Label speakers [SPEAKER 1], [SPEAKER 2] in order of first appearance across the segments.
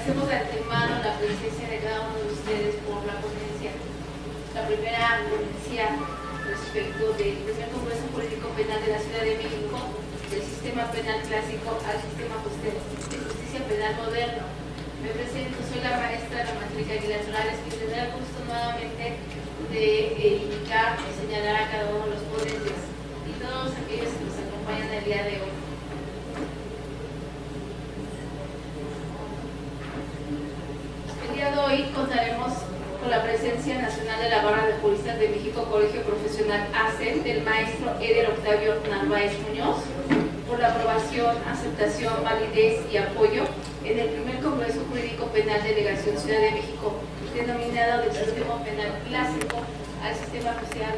[SPEAKER 1] agradecemos de antemano la presencia de cada uno de ustedes por la ponencia. La primera ponencia respecto del primer Congreso Político Penal de la Ciudad de México, del sistema penal clásico al sistema de justicia penal moderno. Me presento, soy la maestra de la Angélica Aguilar Morales, que tendrá el gusto nuevamente de indicar y señalar a cada uno de los ponentes y todos aquellos que nos acompañan el día de hoy. El día de hoy contaremos con la presencia nacional de la Barra de Juristas de México, Colegio Profesional ACEM, del maestro Eder Octavio Narváez Muñoz, por la aprobación, aceptación, validez y apoyo en el primer Congreso Jurídico Penal Delegación Ciudad de México, denominado del Sistema Penal Clásico al Sistema Social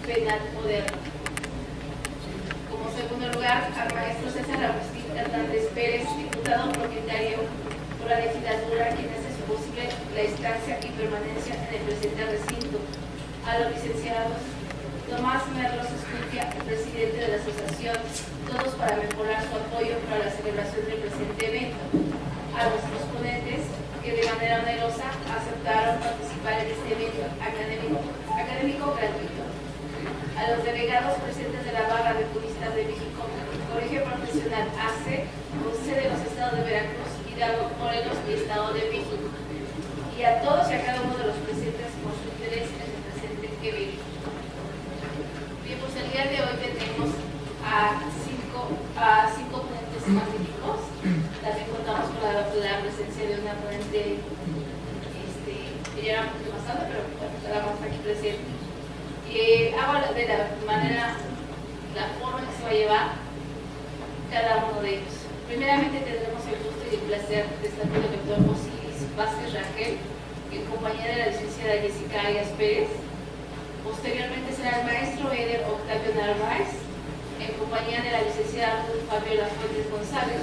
[SPEAKER 1] Penal Moderno. Como segundo lugar, al maestro César Agustín Hernández Pérez, diputado propietario por la legislatura, quien hace posible la estancia y permanencia en el presente recinto. A los licenciados Tomás Merlos Escutia, presidente de la asociación Todos para mejorar su apoyo para la celebración del presente evento. A nuestros ponentes que de manera onerosa aceptaron participar en este evento académico gratuito. A los delegados presentes de la Barra de Juristas de México, Colegio Profesional AC, con sede en los estados de Veracruz, Hidalgo, Morelos y Estado de México. Y a todos y a cada uno de los presentes por su interés en el presente evento. Bien, pues el día de hoy tenemos a cinco ponentes magníficos. También contamos con la presencia de una ponente, ella era un poquito más tarde, pero bueno, estará aquí presente. Habla de la forma en que se va a llevar cada uno de ellos. Primeramente tendremos el gusto y el placer de estar con el doctor Osiris Vázquez Rangel, en compañía de la licenciada Jessica Arias Pérez. Posteriormente será el maestro Eder Octavio Narváez, en compañía de la licenciada Fabiola Fuentes González.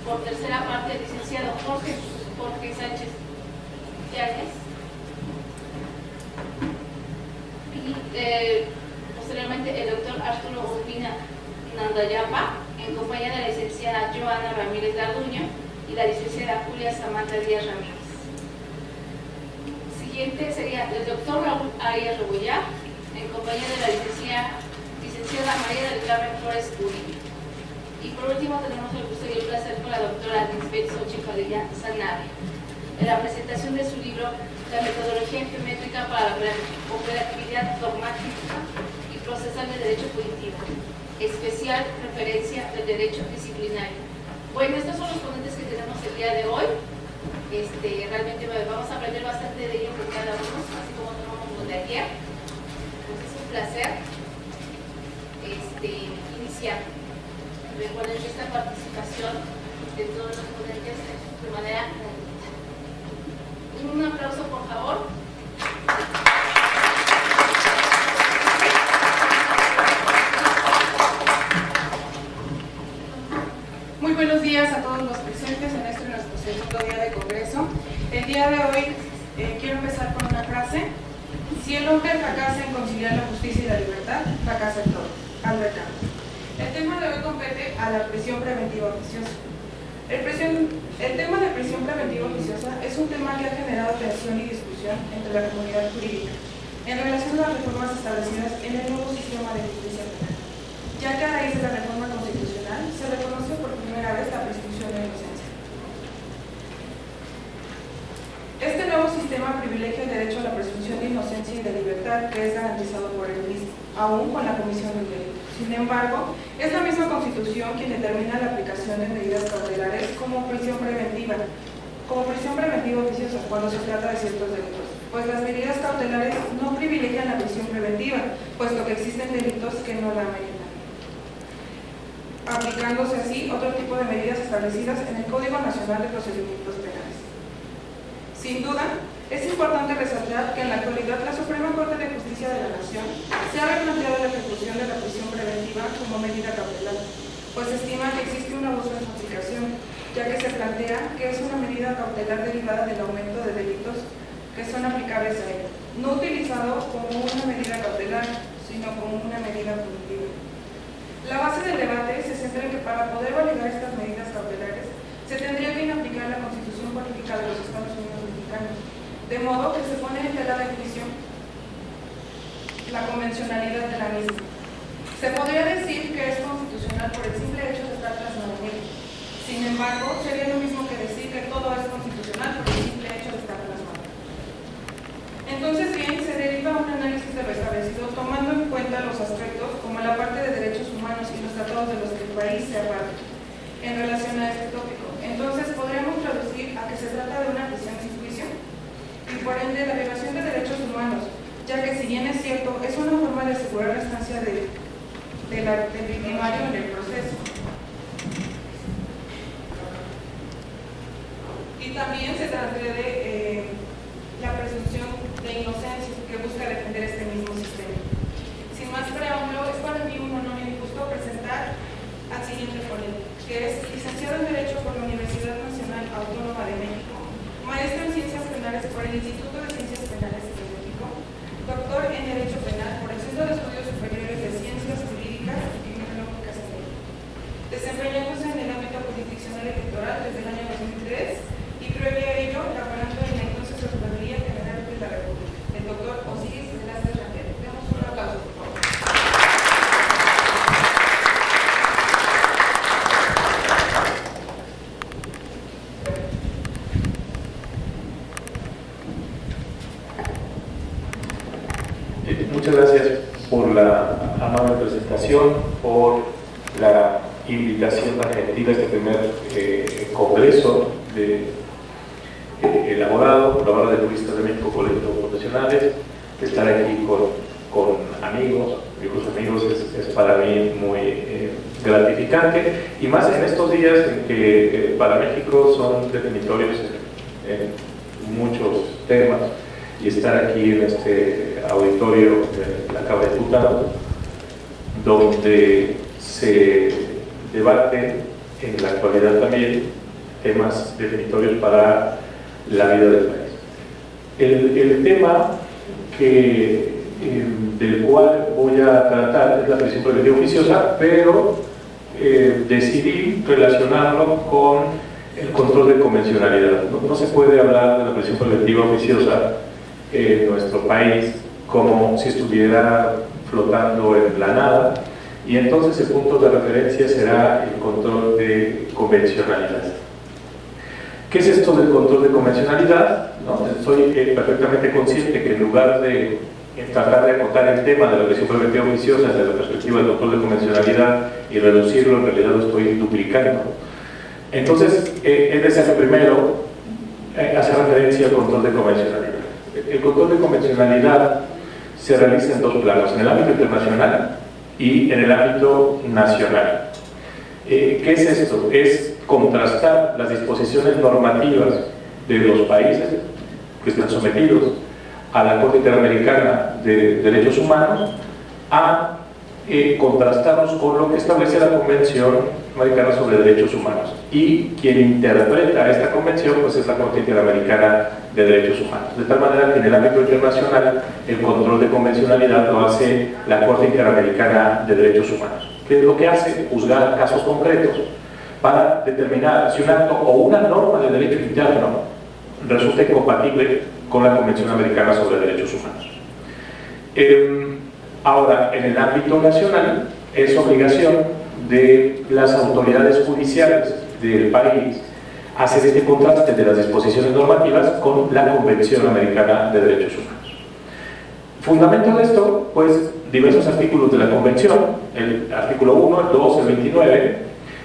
[SPEAKER 1] Por tercera parte, el licenciado Jorge Sánchez Yáñez. Y posteriormente el doctor Arturo Urbina Nandayapa, en compañía de la licenciada Joana Ramírez Garduño y la licenciada Julia Samantha Díaz Ramírez. Siguiente sería el doctor Raúl Arias Rebollar, en compañía de la licenciada María del Carmen Flores Uribe. Y por último tenemos el gusto y el placer con la doctora Lisbeth Xochitl Padilla Sanabria, en la presentación de su libro La metodología geométrica para la operatividad dogmática y procesal de derecho punitivo, especial referencia del derecho disciplinario. Bueno, estos son los ponentes que tenemos el día de hoy. Realmente vamos a aprender bastante de ellos con cada uno, así como tomamos los de ayer. Pues es un placer iniciar. Recuerden que esta participación de todos los ponentes de manera un aplauso, por favor.
[SPEAKER 2] Muy buenos días a todos los presentes en nuestro segundo día de congreso. El día de hoy quiero empezar con una frase: si el hombre fracasa en conciliar la justicia y la libertad, fracasa en todo. Albert Camus. El tema de hoy compete a la prisión preventiva oficiosa. El tema de prisión preventiva oficiosa es un tema que ha generado tensión y discusión entre la comunidad jurídica en relación a las reformas establecidas en el nuevo sistema de justicia penal, ya que a raíz de la reforma constitucional se reconoció por primera vez la presunción de inocencia. Este nuevo sistema privilegia el derecho a la presunción de inocencia y de libertad que es garantizado por el mismo, aún con la comisión del delito. Sin embargo, es la misma Constitución quien determina la aplicación de medidas cautelares como prisión preventiva oficiosa cuando se trata de ciertos delitos, pues las medidas cautelares no privilegian la prisión preventiva, puesto que existen delitos que no la ameritan, aplicándose así otro tipo de medidas establecidas en el Código Nacional de Procedimientos Penales. Sin duda, es importante resaltar que en la actualidad la Suprema Corte de Justicia de la Nación se ha replanteado la ejecución de la prisión preventiva como medida cautelar, pues estima que existe una abuso en su aplicación, ya que se plantea que es una medida cautelar derivada del aumento de delitos que son aplicables a ella, no utilizado como una medida cautelar, sino como una medida punitiva. La base del debate se centra en que para poder validar estas medidas cautelares se tendría que aplicar la Constitución Política de los Estados Unidos Mexicanos, de modo que se pone en tela de juicio la convencionalidad de la misma. Se podría decir que es constitucional por el simple hecho de estar plasmado en ella. Sin embargo, sería lo mismo que decir que todo es constitucional por el simple hecho de estar plasmado. Entonces bien, se deriva un análisis de lo establecido tomando en cuenta los aspectos como la parte de derechos humanos y los tratados de los que el país se aparte en relación a este tópico. Entonces podríamos traducir a que se trata de una prisión sin juicio y por ende la violación de derechos humanos, ya que si bien es cierto, es una forma de asegurar la estancia del victimario en el proceso. Y también se transgrede la presunción de inocencia que busca defender este mismo sistema. Sin más preámbulo, es para mí un honor y un gusto presentar al siguiente ponente, que es licenciado en Derecho por la Universidad Nacional Autónoma de México, maestro en Ciencias Penales por el Instituto de Ciencias Penales de México, doctor en Derecho Penal por el Centro de Estudios Superiores de Ciencias Jurídicas y Criminológicas en México, desempeñándose en el ámbito jurisdiccional electoral desde el año 2003 y previo a ello laborando en la entonces Procuraduría General de la República, el doctor Osiris Velázquez Rangel. Demos un aplauso, por favor.
[SPEAKER 3] Muchas gracias por la amable presentación, por la invitación tan gentil a este primer congreso elaborado por la Barra de Juristas de México, Colegios Profesionales. Estar aquí con amigos, viejos amigos, es para mí muy gratificante, y más en estos días en que para México son definitorios en muchos temas, y estar aquí en este auditorio de la Cámara de Diputados, donde se debaten en la actualidad también temas definitorios para la vida del país. El tema del cual voy a tratar es la prisión preventiva oficiosa, pero decidí relacionarlo con el control de convencionalidad. No se puede hablar de la prisión preventiva oficiosa en nuestro país como si estuviera flotando en la nada, y entonces el punto de referencia será el control de convencionalidad. ¿Qué es esto del control de convencionalidad? ¿No? Soy perfectamente consciente que en lugar de tratar de acotar el tema de la prisión preventiva oficiosa desde la perspectiva del control de convencionalidad y reducirlo, en realidad lo estoy duplicando. Entonces, es necesario primero hacer referencia al control de convencionalidad. El control de convencionalidad se realiza en dos planos, en el ámbito internacional y en el ámbito nacional. ¿Qué es esto? Es contrastar las disposiciones normativas de los países que están sometidos a la Corte Interamericana de Derechos Humanos a contrastarlos con lo que establece la Convención Americana sobre Derechos Humanos, y quien interpreta esta convención pues es la Corte Interamericana de Derechos Humanos, de tal manera que en el ámbito internacional el control de convencionalidad lo hace la Corte Interamericana de Derechos Humanos, que es lo que hace juzgar casos concretos para determinar si un acto o una norma de derecho interno resulta incompatible con la Convención Americana sobre Derechos Humanos. Ahora, en el ámbito nacional es obligación de las autoridades judiciales del país hacer este contraste de las disposiciones normativas con la Convención Americana de Derechos Humanos. Fundamento de esto, pues, diversos artículos de la Convención, el artículo 1, el 2, el 29,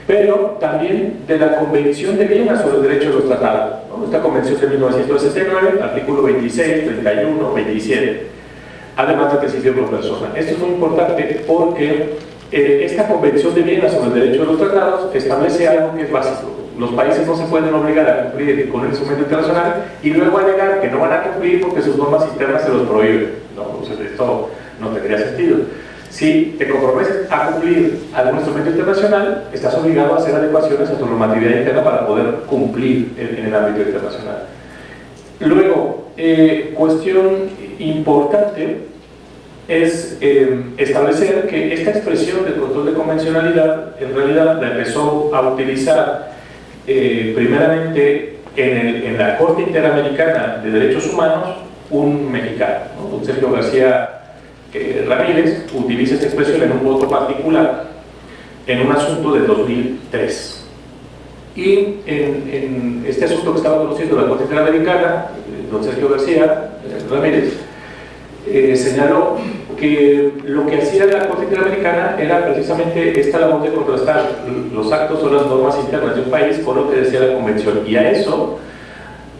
[SPEAKER 3] pero también de la Convención de Viena sobre el Derecho de los Tratados, ¿no? Esta Convención de 1969, artículo 26, 31, 27, además del principio pro persona. Esto es muy importante porque esta Convención de Viena sobre el Derecho de los Tratados establece algo que es básico. Los países no se pueden obligar a cumplir con el instrumento internacional y luego alegar que no van a cumplir porque sus normas internas se los prohíben. No, entonces esto no tendría sentido. Si te comprometes a cumplir algún instrumento internacional, estás obligado a hacer adecuaciones a tu normatividad interna para poder cumplir en el ámbito internacional. Luego, cuestión importante es establecer que esta expresión del control de convencionalidad en realidad la empezó a utilizar primeramente en la Corte Interamericana de Derechos Humanos un mexicano, ¿no? Don Sergio García Ramírez, utiliza esta expresión en un voto particular en un asunto de 2003. Y en este asunto que estaba conociendo la Corte Interamericana, don Sergio García Ramírez señaló que lo que hacía la Corte Interamericana era precisamente esta labor de contrastar los actos o las normas internas de un país con lo que decía la Convención, y a eso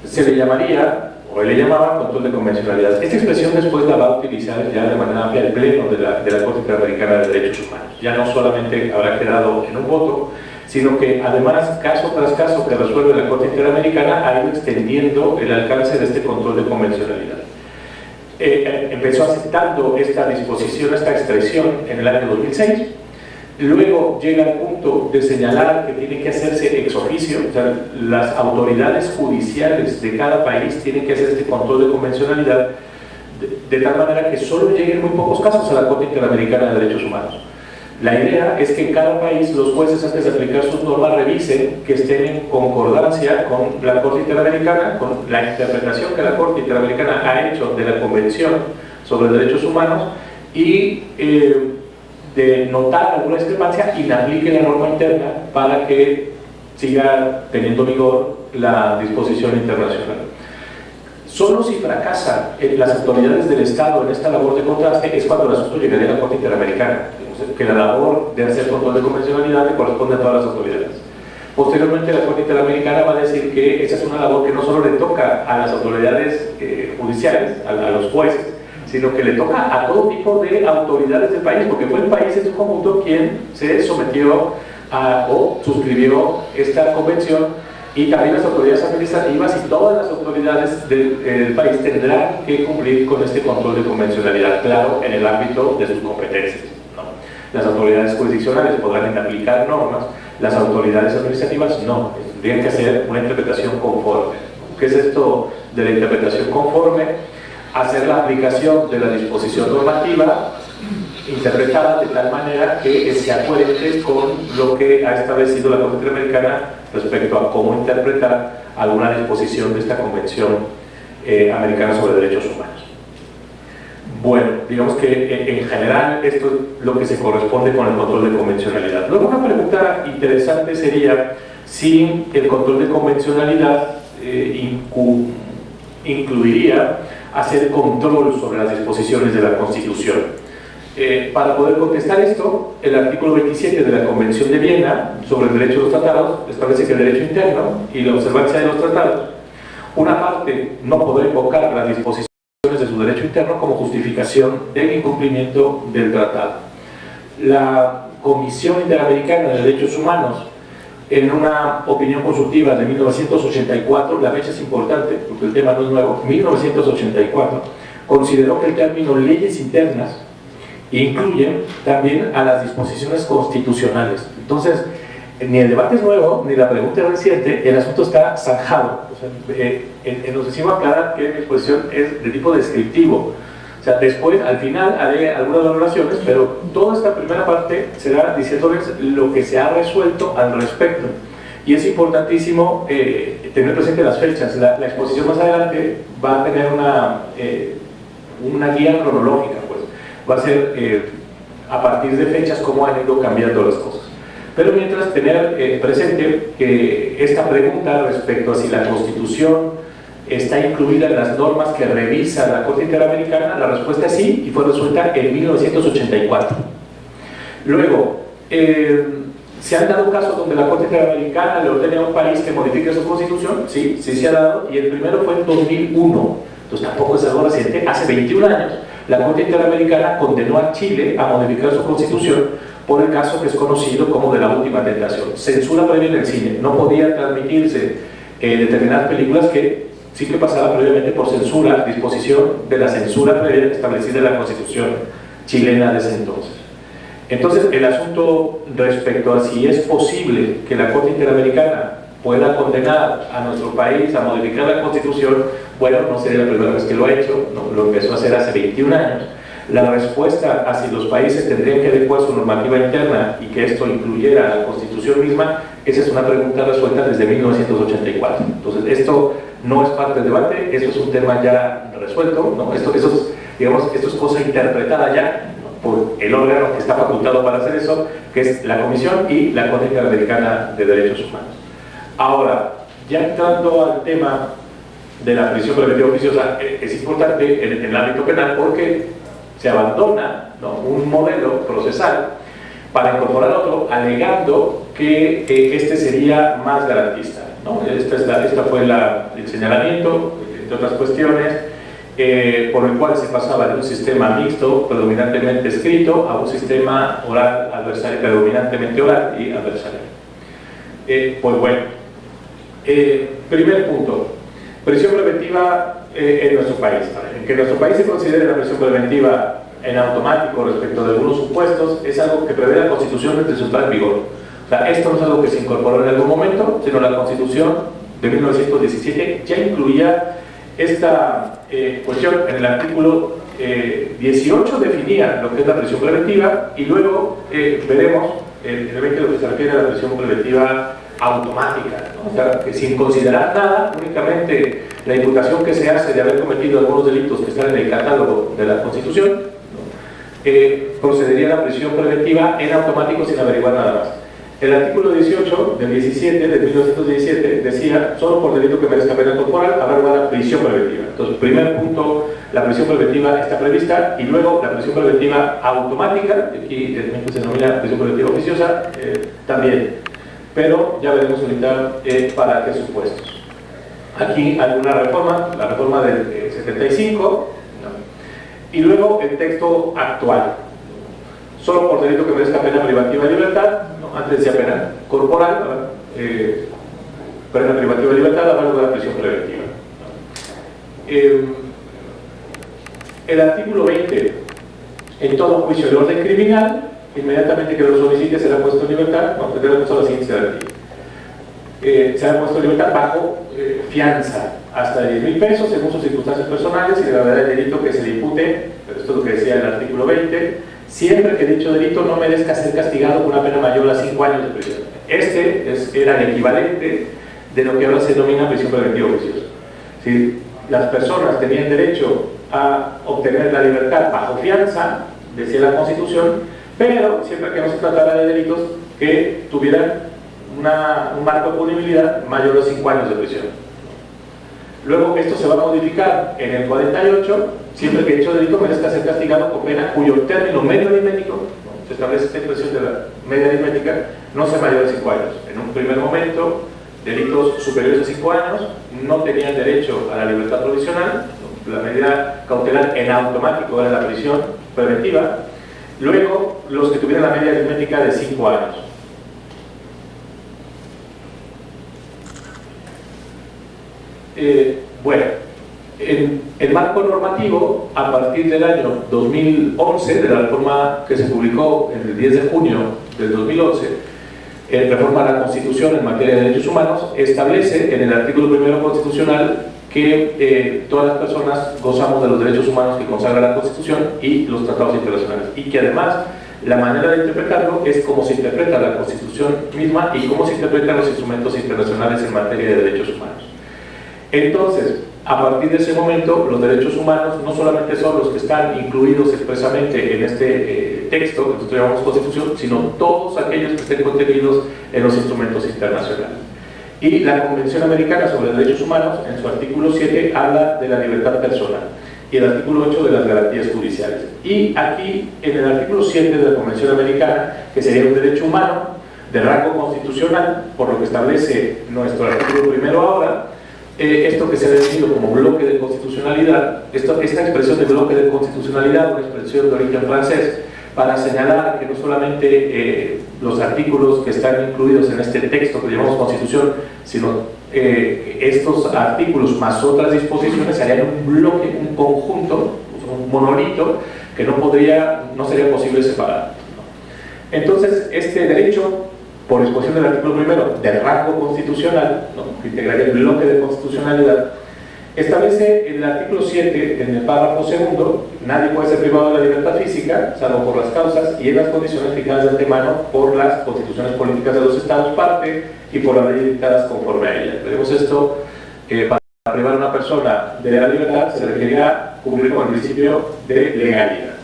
[SPEAKER 3] se le llamaría, o él le llamaba, control de convencionalidad. Esta expresión después la va a utilizar ya de manera amplia el Pleno de la Corte Interamericana de Derechos Humanos. Ya no solamente habrá quedado en un voto, sino que además, caso tras caso que resuelve la Corte Interamericana, ha ido extendiendo el alcance de este control de convencionalidad. Empezó aceptando esta disposición, esta expresión en el año 2006, luego llega al punto de señalar que tiene que hacerse ex oficio, o sea, las autoridades judiciales de cada país tienen que hacer este control de convencionalidad de tal manera que solo lleguen muy pocos casos a la Corte Interamericana de Derechos Humanos. La idea es que en cada país los jueces, antes de aplicar sus normas, revisen que estén en concordancia con la Corte Interamericana, con la interpretación que la Corte Interamericana ha hecho de la Convención sobre Derechos Humanos, y de notar alguna discrepancia, inaplique la norma interna para que siga teniendo vigor la disposición internacional. Solo si fracasan las autoridades del Estado en esta labor de contraste es cuando el asunto llegaría a la Corte Interamericana, que la labor de hacer control de convencionalidad le corresponde a todas las autoridades. Posteriormente la Corte Interamericana va a decir que esa es una labor que no solo le toca a las autoridades judiciales, a los jueces, sino que le toca a todo tipo de autoridades del país, porque fue el país en su conjunto quien se sometió o suscribió esta convención, y también las autoridades administrativas y todas las autoridades del país tendrán que cumplir con este control de convencionalidad, claro, en el ámbito de sus competencias, ¿no? Las autoridades jurisdiccionales podrán aplicar normas, las autoridades administrativas no, tendrían que hacer una interpretación conforme. ¿Qué es esto de la interpretación conforme? Hacer la aplicación de la disposición normativa interpretada de tal manera que sea coherente con lo que ha establecido la Corte Interamericana respecto a cómo interpretar alguna disposición de esta Convención Americana sobre Derechos Humanos. Bueno, digamos que en general esto es lo que se corresponde con el control de convencionalidad. Luego una pregunta interesante sería si el control de convencionalidad incluiría hacer control sobre las disposiciones de la Constitución. Para poder contestar esto, el artículo 27 de la Convención de Viena sobre el derecho de los tratados establece que el derecho interno y la observancia de los tratados, una parte no podrá invocar las disposiciones de su derecho interno como justificación del incumplimiento del tratado. La Comisión Interamericana de Derechos Humanos, en una opinión consultiva de 1984, la fecha es importante porque el tema no es nuevo, 1984, consideró que el término leyes internas incluyen también a las disposiciones constitucionales. Entonces, ni el debate es nuevo, ni la pregunta es reciente, el asunto está zanjado. O sea, nos decimos aclarar que mi exposición es de tipo descriptivo. O sea, después, al final, haré algunas valoraciones, pero toda esta primera parte será diciéndoles lo que se ha resuelto al respecto. Y es importantísimo tener presente las fechas. La exposición más adelante va a tener una guía cronológica, pues. Va a ser a partir de fechas cómo han ido cambiando las cosas. Pero mientras tener presente que esta pregunta respecto a si la Constitución está incluida en las normas que revisa la Corte Interamericana, la respuesta es sí, y fue resuelta en 1984. Luego, ¿se han dado casos donde la Corte Interamericana le ordena a un país que modifique su Constitución? Sí, sí se ha dado, y el primero fue en 2001, entonces tampoco es algo reciente. Hace 21 años, la Corte Interamericana condenó a Chile a modificar su Constitución por el caso que es conocido como de la última tentación. Censura previa en el cine. No podía transmitirse determinadas películas que sí que pasaban previamente por censura, disposición de la censura previa establecida en la Constitución chilena de ese entonces. Entonces, el asunto respecto a si es posible que la Corte Interamericana pueda condenar a nuestro país a modificar la Constitución, bueno, no sería la primera vez que lo ha hecho, ¿no? Lo empezó a hacer hace 21 años. La respuesta a si los países tendrían que adecuar su normativa interna y que esto incluyera la Constitución misma, esa es una pregunta resuelta desde 1984. Entonces, esto no es parte del debate, esto es un tema ya resuelto, ¿no? Esto es cosa interpretada ya, ¿no?, por el órgano que está facultado para hacer eso, que es la Comisión y la Corte Interamericana de Derechos Humanos. Ahora, ya entrando al tema de la prisión preventiva oficiosa, es importante en el ámbito penal porque se abandona, ¿no?, un modelo procesal para incorporar otro, alegando que este sería más garantista, ¿no? Esta fue el señalamiento, entre otras cuestiones, por el cual se pasaba de un sistema mixto, predominantemente escrito, a un sistema oral adversario, predominantemente oral y adversario. Pues bueno, primer punto, prisión preventiva en nuestro país. En que en nuestro país se considere la prisión preventiva en automático respecto de algunos supuestos es algo que prevé la Constitución desde su entrada en vigor. O sea, esto no es algo que se incorporó en algún momento, sino la Constitución de 1917 ya incluía esta cuestión. En el artículo 18 definía lo que es la prisión preventiva y luego veremos en el 20 lo que se refiere a la prisión preventiva automática, ¿no? O sea, que sin considerar nada, únicamente la imputación que se hace de haber cometido algunos delitos que están en el catálogo de la Constitución, ¿no?, procedería a la prisión preventiva en automático sin averiguar nada más. El artículo 18 del 17 de 1917 decía: solo por delito que merezca pena corporal habrá lugar a prisión preventiva. Entonces, primer punto, la prisión preventiva está prevista, y luego la prisión preventiva automática, aquí se denomina prisión preventiva oficiosa, también. Pero ya veremos ahorita para qué supuestos. Aquí hay una reforma, la reforma del 75, ¿no?, y luego el texto actual. Solo por delito que merezca pena privativa de libertad, ¿no?, antes decía pena corporal, pena privativa de libertad, habrá lugar a prisión preventiva, ¿no? El artículo 20, en todo juicio de orden criminal, inmediatamente que lo solicite será puesto en libertad, no, tendrá puesto la siguiente garantía. Será puesto en libertad bajo fianza hasta de 10,000 pesos según sus circunstancias personales y de la gravedad del delito que se le impute, pero esto es lo que decía el artículo 20, siempre que dicho delito no merezca ser castigado con una pena mayor a 5 años de prisión. Era el equivalente de lo que ahora se denomina prisión preventiva oficiosa. Si las personas tenían derecho a obtener la libertad bajo fianza, decía la Constitución, pero siempre que no se tratara de delitos que tuvieran un marco de punibilidad mayor de 5 años de prisión. Luego esto se va a modificar en el 48, siempre que dicho delito merezca ser castigado con pena cuyo término medio aritmético, ¿no?, se establece esta expresión de la media aritmética, no sea mayor de 5 años. En un primer momento, delitos superiores a 5 años no tenían derecho a la libertad provisional, ¿no?, la medida cautelar en automático era la prisión preventiva. Luego, los que tuvieran la media aritmética de 5 años. Bueno, en el marco normativo, a partir del año 2011, de la reforma que se publicó el 10 de junio del 2011, reforma a la Constitución en materia de derechos humanos, establece en el artículo primero constitucional que todas las personas gozamos de los derechos humanos que consagra la Constitución y los tratados internacionales, y que además la manera de interpretarlo es cómo se interpreta la Constitución misma y cómo se interpretan los instrumentos internacionales en materia de derechos humanos. Entonces, a partir de ese momento, los derechos humanos no solamente son los que están incluidos expresamente en este texto que nosotros llamamos Constitución, sino todos aquellos que estén contenidos en los instrumentos internacionales. Y la Convención Americana sobre Derechos Humanos, en su artículo 7, habla de la libertad personal, y el artículo 8 de las garantías judiciales. Y aquí, en el artículo 7 de la Convención Americana, que sería un derecho humano de rango constitucional, por lo que establece nuestro artículo primero ahora, esto que se ha definido como bloque de constitucionalidad, esta expresión de bloque de constitucionalidad, una expresión de origen francés, para señalar que no solamente los artículos que están incluidos en este texto que llamamos Constitución, sino estos artículos más otras disposiciones harían un bloque, un conjunto, un monolito que no sería posible separar, ¿no? Entonces, este derecho, por exposición del artículo primero, del rango constitucional, ¿no?, que integraría el bloque de constitucionalidad, Establece en el artículo 7, en el párrafo segundo, nadie puede ser privado de la libertad física, salvo por las causas y en las condiciones fijadas de antemano por las constituciones políticas de los estados parte y por las leyes dictadas conforme a ellas. Veremos esto, para privar a una persona de la libertad se requerirá cumplir con el principio de legalidad.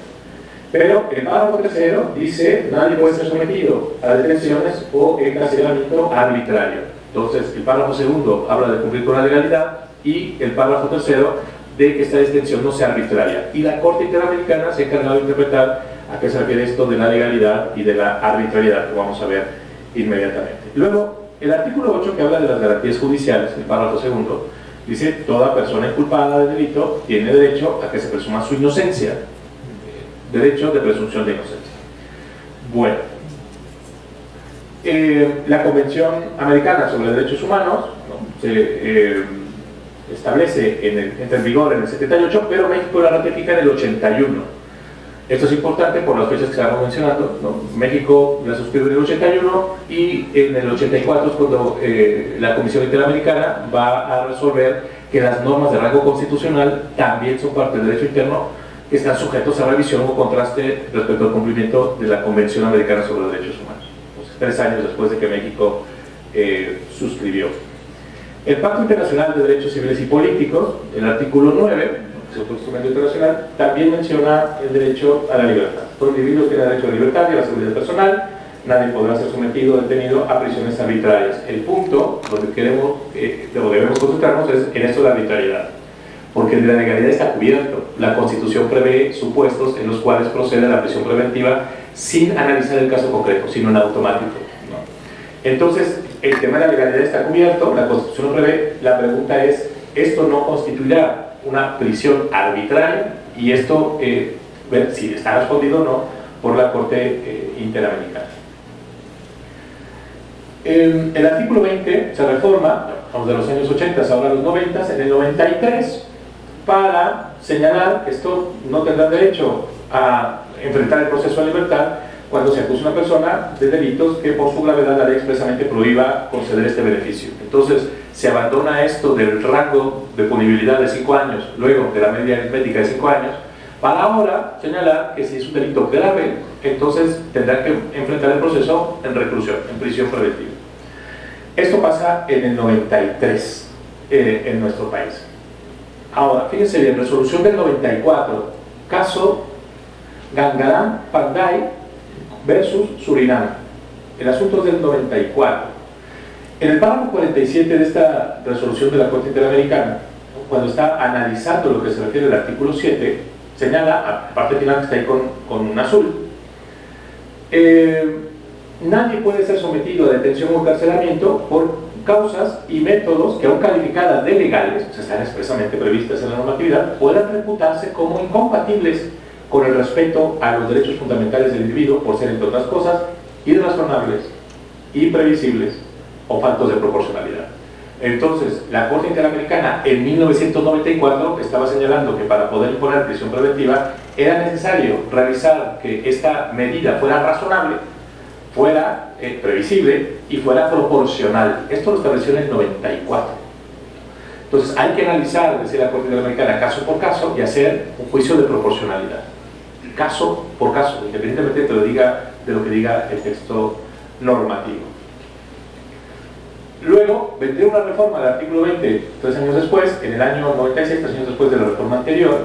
[SPEAKER 3] Pero el párrafo tercero dice, nadie puede ser sometido a detenciones o encarcelamiento arbitrario. Entonces, el párrafo segundo habla de cumplir con la legalidad y el párrafo tercero de que esta detención no sea arbitraria. Y la Corte Interamericana se ha encargado de interpretar a qué se refiere esto de la legalidad y de la arbitrariedad, que vamos a ver inmediatamente. Luego, el artículo 8, que habla de las garantías judiciales, el párrafo segundo, dice, toda persona inculpada de delito tiene derecho a que se presuma su inocencia. Derecho de presunción de inocencia. Bueno, la Convención Americana sobre Derechos Humanos, ¿no?, se establece, entra en vigor en el 78, pero México la ratifica en el 81. Esto es importante por las fechas que estábamos mencionando, ¿no? México la suscribe en el 81 y en el 84 es cuando la Comisión Interamericana va a resolver que las normas de rango constitucional también son parte del derecho interno, que están sujetos a revisión o contraste respecto al cumplimiento de la Convención Americana sobre los Derechos Humanos. Entonces, 3 años después de que México suscribió. El Pacto Internacional de Derechos Civiles y Políticos, el artículo 9, que es otro instrumento internacional, también menciona el derecho a la libertad. Todo individuo tiene derecho a la libertad y a la seguridad personal, nadie podrá ser sometido o detenido a prisiones arbitrarias. El punto donde debemos concentrarnos es en esto de la arbitrariedad, porque de la legalidad está cubierto. La Constitución prevé supuestos en los cuales procede la prisión preventiva sin analizar el caso concreto, sino en automático, ¿no? Entonces, el tema de la legalidad está cubierto, la Constitución lo prevé. La pregunta es, ¿esto no constituirá una prisión arbitraria? Y esto, ver si está respondido o no por la Corte Interamericana. El artículo 20 se reforma, vamos de los años 80 ahora a los 90, en el 93, para señalar que esto no tendrá derecho a enfrentar el proceso de libertad cuando se acusa a una persona de delitos que por su gravedad la ley expresamente prohíba conceder este beneficio. Entonces se abandona esto del rango de punibilidad de 5 años, luego de la media aritmética de 5 años, para ahora señalar que si es un delito grave, entonces tendrá que enfrentar el proceso en reclusión, en prisión preventiva. Esto pasa en el 93 en nuestro país. Ahora, fíjense bien, resolución del 94, caso Gangaram Panday versus Surinam. El asunto es del 94. En el párrafo 47 de esta resolución de la Corte Interamericana, cuando está analizando lo que se refiere al artículo 7, señala, a parte final que está ahí con un azul, nadie puede ser sometido a detención o encarcelamiento por causas y métodos que, aun calificadas de legales, o sea, están expresamente previstas en la normatividad, puedan reputarse como incompatibles con el respeto a los derechos fundamentales del individuo por ser, entre otras cosas, irrazonables, imprevisibles o faltos de proporcionalidad. Entonces, la Corte Interamericana en 1994 estaba señalando que para poder imponer prisión preventiva era necesario revisar que esta medida fuera razonable, fuera previsible y fuera proporcional. Esto lo estableció en el 94. Entonces hay que analizar, decía la Corte Interamericana, caso por caso y hacer un juicio de proporcionalidad, caso por caso, independientemente de lo que diga el texto normativo. Luego vendría una reforma del artículo 20, 3 años después, en el año 96, 3 años después de la reforma anterior,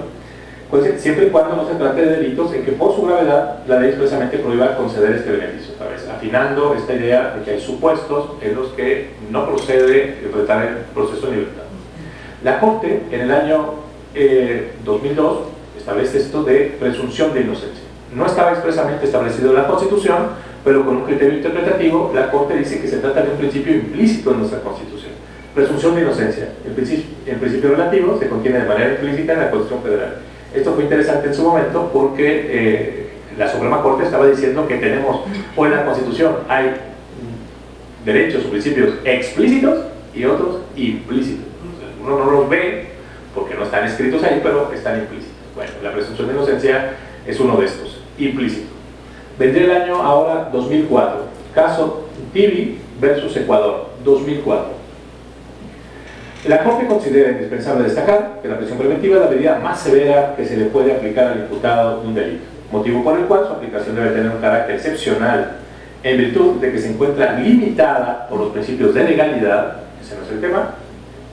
[SPEAKER 3] pues siempre y cuando no se trate de delitos en que por su gravedad la ley expresamente prohíba conceder este beneficio, ¿sabes? Afinando esta idea de que hay supuestos en los que no procede enfrentar el proceso de libertad. La Corte, en el año 2002, establece esto de presunción de inocencia. No estaba expresamente establecido en la Constitución, pero con un criterio interpretativo, la Corte dice que se trata de un principio implícito en nuestra Constitución. Presunción de inocencia. El principio relativo se contiene de manera implícita en la Constitución Federal. Esto fue interesante en su momento porque la Suprema Corte estaba diciendo que tenemos, o en la Constitución hay derechos o principios explícitos y otros implícitos. Uno no los ve porque no están escritos ahí, pero están implícitos. Bueno, la presunción de inocencia es uno de estos, implícito. Vendría el año ahora 2004, caso Tibi versus Ecuador, 2004. La Corte considera indispensable destacar que la prisión preventiva es la medida más severa que se le puede aplicar al imputado de un delito, motivo por el cual su aplicación debe tener un carácter excepcional en virtud de que se encuentra limitada por los principios de legalidad, ese no es el tema,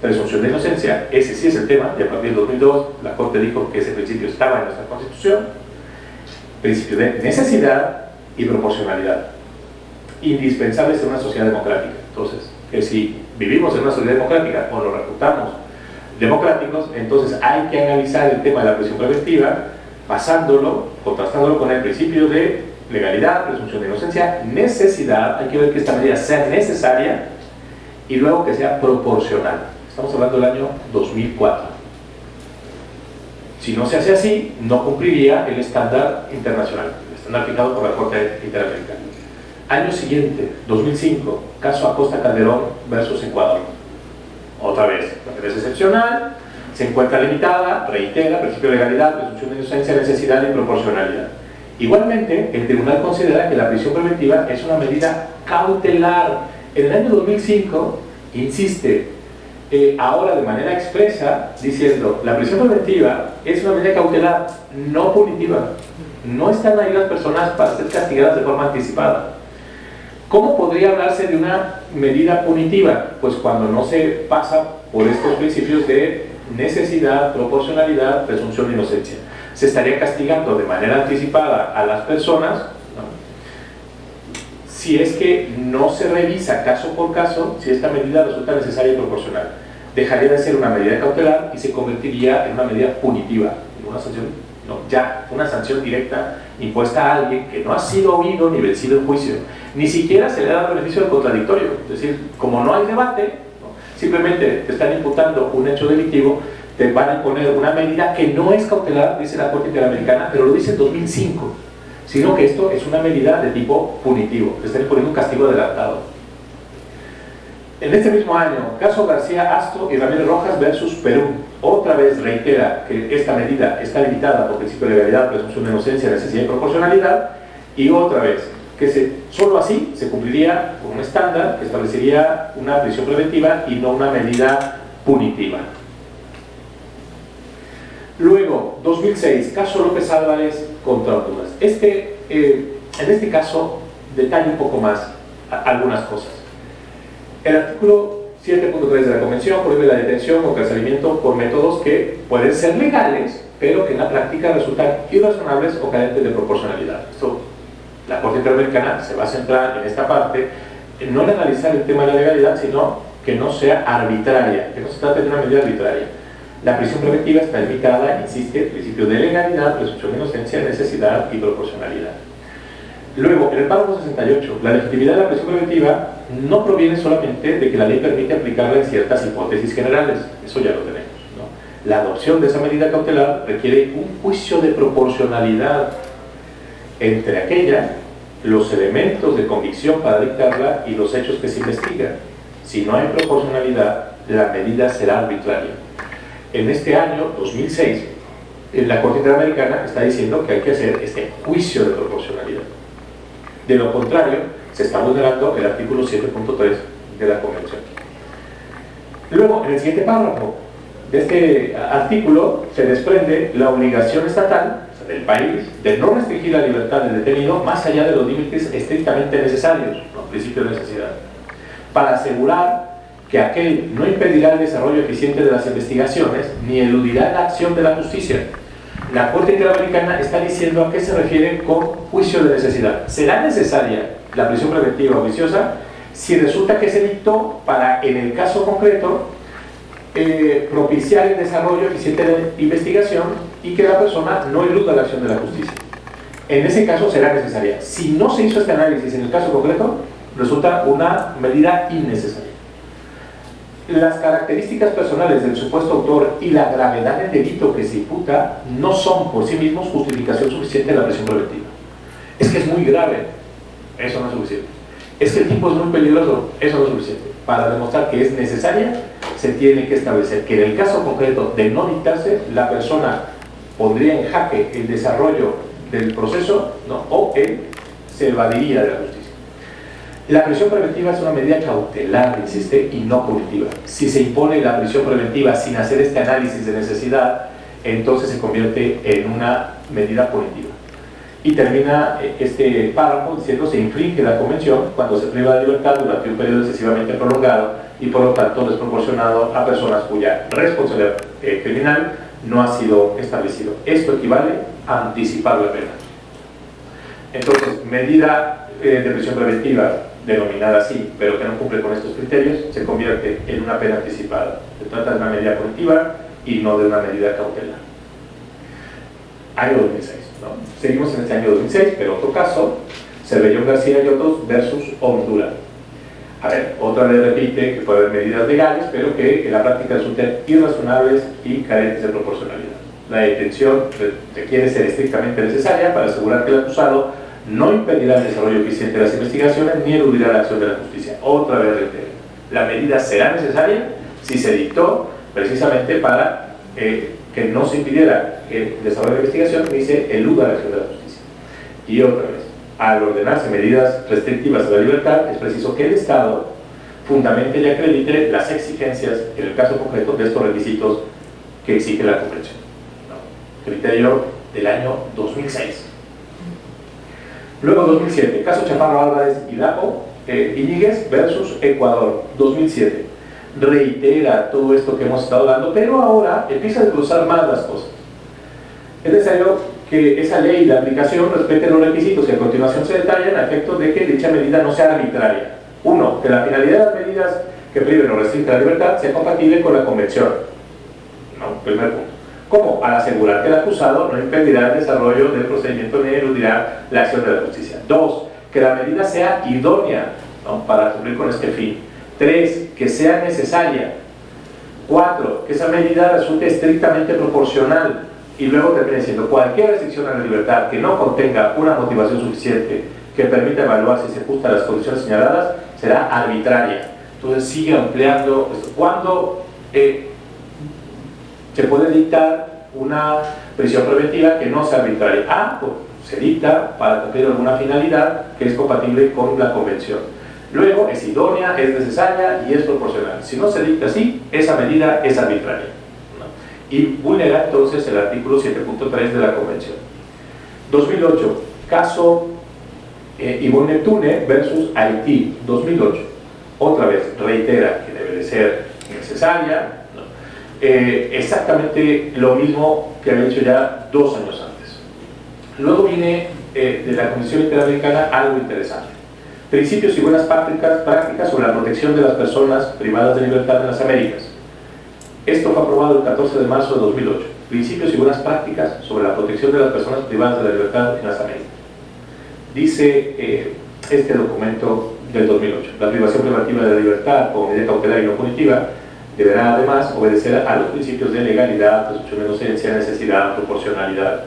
[SPEAKER 3] presunción de inocencia, ese sí es el tema, y a partir del 2002 la Corte dijo que ese principio estaba en nuestra Constitución, principio de necesidad y proporcionalidad, indispensables en una sociedad democrática. Entonces, que si vivimos en una sociedad democrática o nos reputamos democráticos, entonces hay que analizar el tema de la prisión preventiva, basándolo, contrastándolo con el principio de legalidad, presunción de inocencia, necesidad, hay que ver que esta medida sea necesaria y luego que sea proporcional. Estamos hablando del año 2004. Si no se hace así, no cumpliría el estándar internacional, el estándar fijado por la Corte Interamericana. Año siguiente, 2005, caso Acosta Calderón versus Ecuador. Otra vez, la medida es excepcional, se encuentra limitada, reitera, principio de legalidad, presunción de inocencia, necesidad y proporcionalidad. Igualmente, el tribunal considera que la prisión preventiva es una medida cautelar. En el año 2005, insiste, ahora de manera expresa, diciendo, la prisión preventiva es una medida cautelar, no punitiva. No están ahí las personas para ser castigadas de forma anticipada. ¿Cómo podría hablarse de una medida punitiva? Pues cuando no se pasa por estos principios de necesidad, proporcionalidad, presunción de inocencia. Se estaría castigando de manera anticipada a las personas, ¿no?, si es que no se revisa caso por caso si esta medida resulta necesaria y proporcional. Dejaría de ser una medida cautelar y se convertiría en una medida punitiva, en una sanción, no, ya, una sanción directa impuesta a alguien que no ha sido oído ni vencido en juicio. Ni siquiera se le da el beneficio del contradictorio. Es decir, como no hay debate, ¿no?, simplemente te están imputando un hecho delictivo, te van a imponer una medida que no es cautelar, dice la Corte Interamericana, pero lo dice en 2005, sino que esto es una medida de tipo punitivo, te están imponiendo un castigo adelantado. En este mismo año, caso García Astro y Ramírez Rojas versus Perú, otra vez reitera que esta medida está limitada por principio de legalidad, presunción de inocencia, necesidad y proporcionalidad, y otra vez, que solo así se cumpliría con un estándar que establecería una prisión preventiva y no una medida punitiva. Luego, 2006, caso López Álvarez contra Honduras. En este caso, detalle un poco más algunas cosas. El artículo 7.3 de la Convención prohíbe la detención o encarcelamiento por métodos que pueden ser legales, pero que en la práctica resultan irrazonables o carentes de proporcionalidad. Esto, la Corte Interamericana se va a centrar en esta parte, en no analizar el tema de la legalidad, sino que no sea arbitraria, que no se trate de una medida arbitraria. La prisión preventiva está limitada, insiste, principio de legalidad, presunción de inocencia, necesidad y proporcionalidad. Luego, en el párrafo 68, la legitimidad de la prisión preventiva no proviene solamente de que la ley permite aplicarla en ciertas hipótesis generales, eso ya lo tenemos, ¿no? La adopción de esa medida cautelar requiere un juicio de proporcionalidad entre aquella, los elementos de convicción para dictarla y los hechos que se investigan. Si no hay proporcionalidad, la medida será arbitraria. En este año, 2006, la Corte Interamericana está diciendo que hay que hacer este juicio de proporcionalidad. De lo contrario, se está vulnerando el artículo 7.3 de la Convención. Luego, en el siguiente párrafo de este artículo, se desprende la obligación estatal, o sea, del país, de no restringir la libertad del detenido más allá de los límites estrictamente necesarios, los principios de necesidad, para asegurar que aquel no impedirá el desarrollo eficiente de las investigaciones ni eludirá la acción de la justicia. La Corte Interamericana está diciendo a qué se refiere con juicio de necesidad. ¿Será necesaria la prisión preventiva oficiosa si resulta que se dictó para, en el caso concreto, propiciar el desarrollo eficiente de investigación y que la persona no eluda la acción de la justicia? En ese caso será necesaria. Si no se hizo este análisis en el caso concreto, resulta una medida innecesaria. Las características personales del supuesto autor y la gravedad del delito que se imputa no son por sí mismos justificación suficiente de la prisión preventiva. Es que es muy grave, eso no es suficiente. Es que el tipo es muy peligroso, eso no es suficiente. Para demostrar que es necesaria, se tiene que establecer que en el caso concreto de no dictarse, la persona pondría en jaque el desarrollo del proceso, ¿no?, o él se evadiría de la justicia. La prisión preventiva es una medida cautelar, insiste, y no punitiva. Si se impone la prisión preventiva sin hacer este análisis de necesidad, entonces se convierte en una medida punitiva. Y termina este párrafo diciendo: se infringe la convención cuando se priva de libertad durante un periodo excesivamente prolongado y por lo tanto desproporcionado a personas cuya responsabilidad criminal no ha sido establecido. Esto equivale a anticipar la pena. Entonces, medida de prisión preventiva denominada así, pero que no cumple con estos criterios, se convierte en una pena anticipada. Se trata de una medida punitiva y no de una medida cautelar. Año 2006, ¿no? Seguimos en este año 2006, pero otro caso, Cervellón García y otros versus Honduras. A ver, otra vez repite que puede haber medidas legales, pero que en la práctica resultan irrazonables y carentes de proporcionalidad. La detención requiere ser estrictamente necesaria para asegurar que el acusado no impedirá el desarrollo eficiente de las investigaciones ni eludirá la acción de la justicia. Otra vez reitero, la medida será necesaria si se dictó precisamente para que no se impidiera el desarrollo de la investigación ni se eluda la acción de la justicia. Y otra vez, al ordenarse medidas restrictivas de la libertad, es preciso que el Estado fundamente y acredite las exigencias, en el caso concreto, de estos requisitos que exige la Convención. ¿No? Criterio del año 2006. Luego 2007, caso Chaparro Álvarez y Dapo, Íñiguez versus Ecuador, 2007. Reitera todo esto que hemos estado dando, pero ahora empieza a desglosar más las cosas. Es necesario que esa ley de aplicación respete los requisitos que a continuación se detallan a efectos de que dicha medida no sea arbitraria. Uno, que la finalidad de las medidas que priven o restrinjan la libertad sea compatible con la Convención. No, primer punto. ¿Cómo? Al asegurar que el acusado no impedirá el desarrollo del procedimiento ni eludirá la acción de la justicia. Dos, que la medida sea idónea, ¿no?, para cumplir con este fin. Tres, que sea necesaria. Cuatro, que esa medida resulte estrictamente proporcional. Y luego termina diciendo: cualquier restricción a la libertad que no contenga una motivación suficiente que permita evaluar si se ajusta a las condiciones señaladas será arbitraria. Entonces sigue ampliando esto. ¿Cuándo se puede dictar una prisión preventiva que no sea arbitraria? Pues se dicta para cumplir alguna finalidad que es compatible con la Convención. Luego es idónea, es necesaria y es proporcional. Si no se dicta así, esa medida es arbitraria, ¿no? Y vulnera entonces el artículo 7.3 de la Convención. 2008, caso Ivonne Neptune versus Haití, 2008. Otra vez reitera que debe de ser necesaria, ¿no? Exactamente lo mismo que había hecho ya 2 años antes. Luego viene de la Comisión Interamericana algo interesante: principios y buenas prácticas sobre la protección de las personas privadas de libertad en las Américas. Esto fue aprobado el 14 de marzo de 2008. Principios y buenas prácticas sobre la protección de las personas privadas de la libertad en las Américas. Dice este documento del 2008: la privación preventiva de la libertad como medida cautelar y no punitiva deberá además obedecer a los principios de legalidad, presunción de inocencia, necesidad, proporcionalidad,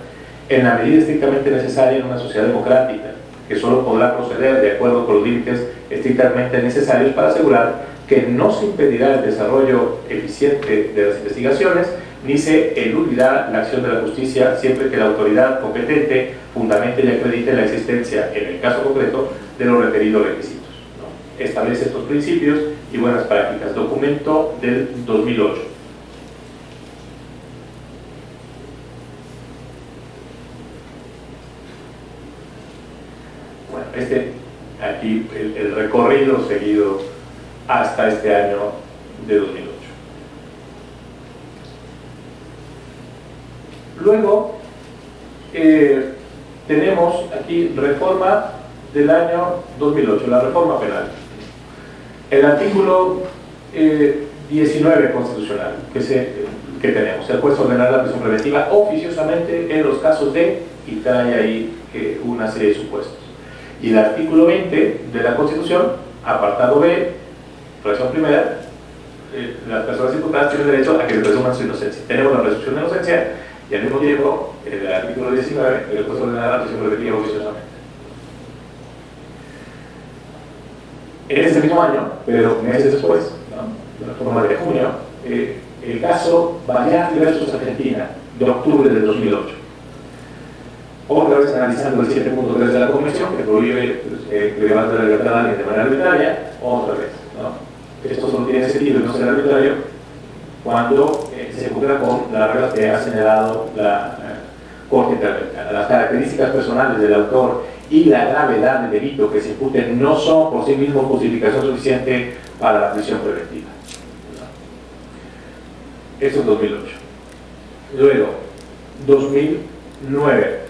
[SPEAKER 3] en la medida estrictamente necesaria en una sociedad democrática, que solo podrá proceder de acuerdo con los límites estrictamente necesarios para asegurar que no se impedirá el desarrollo eficiente de las investigaciones ni se eludirá la acción de la justicia siempre que la autoridad competente fundamente y acredite la existencia, en el caso concreto, de los referidos requisitos, ¿no? Establece estos principios y buenas prácticas. Documento del 2008. Bueno, aquí el recorrido seguido hasta este año de 2008. Luego tenemos aquí reforma del año 2008, la reforma penal. El artículo 19 constitucional que tenemos: el juez ordenará la prisión preventiva oficiosamente en los casos de, y trae ahí una serie de supuestos. Y el artículo 20 de la Constitución, apartado B, fracción primera, las personas imputadas tienen derecho a que se presuma su inocencia. Tenemos la presunción de inocencia y al mismo tiempo el artículo 19, el juez ordenará la prisión preventiva oficiosamente. En ese mismo año, pero meses después, ¿no?, de la reforma de junio, el caso Bagliatti versus Argentina, de octubre del 2008. Otra vez analizando el 7.3 de la Convención, que prohíbe privar de la libertad a alguien de manera arbitraria, otra vez, ¿no? Esto solo tiene sentido y no ser arbitrario cuando se cumpla con las reglas que ha señalado la Corte Interamericana. Las características personales del autor y la gravedad del delito que se impute no son por sí mismos justificación suficiente para la prisión preventiva. Eso es 2008. Luego, 2009.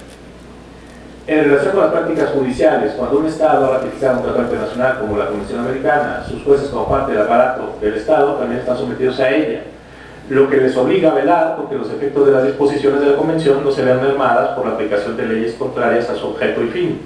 [SPEAKER 3] En relación con las prácticas judiciales, cuando un Estado ha ratificado un tratado internacional como la Convención Americana, sus jueces como parte del aparato del Estado también están sometidos a ella, lo que les obliga a velar porque los efectos de las disposiciones de la Convención no se vean mermadas por la aplicación de leyes contrarias a su objeto y fin,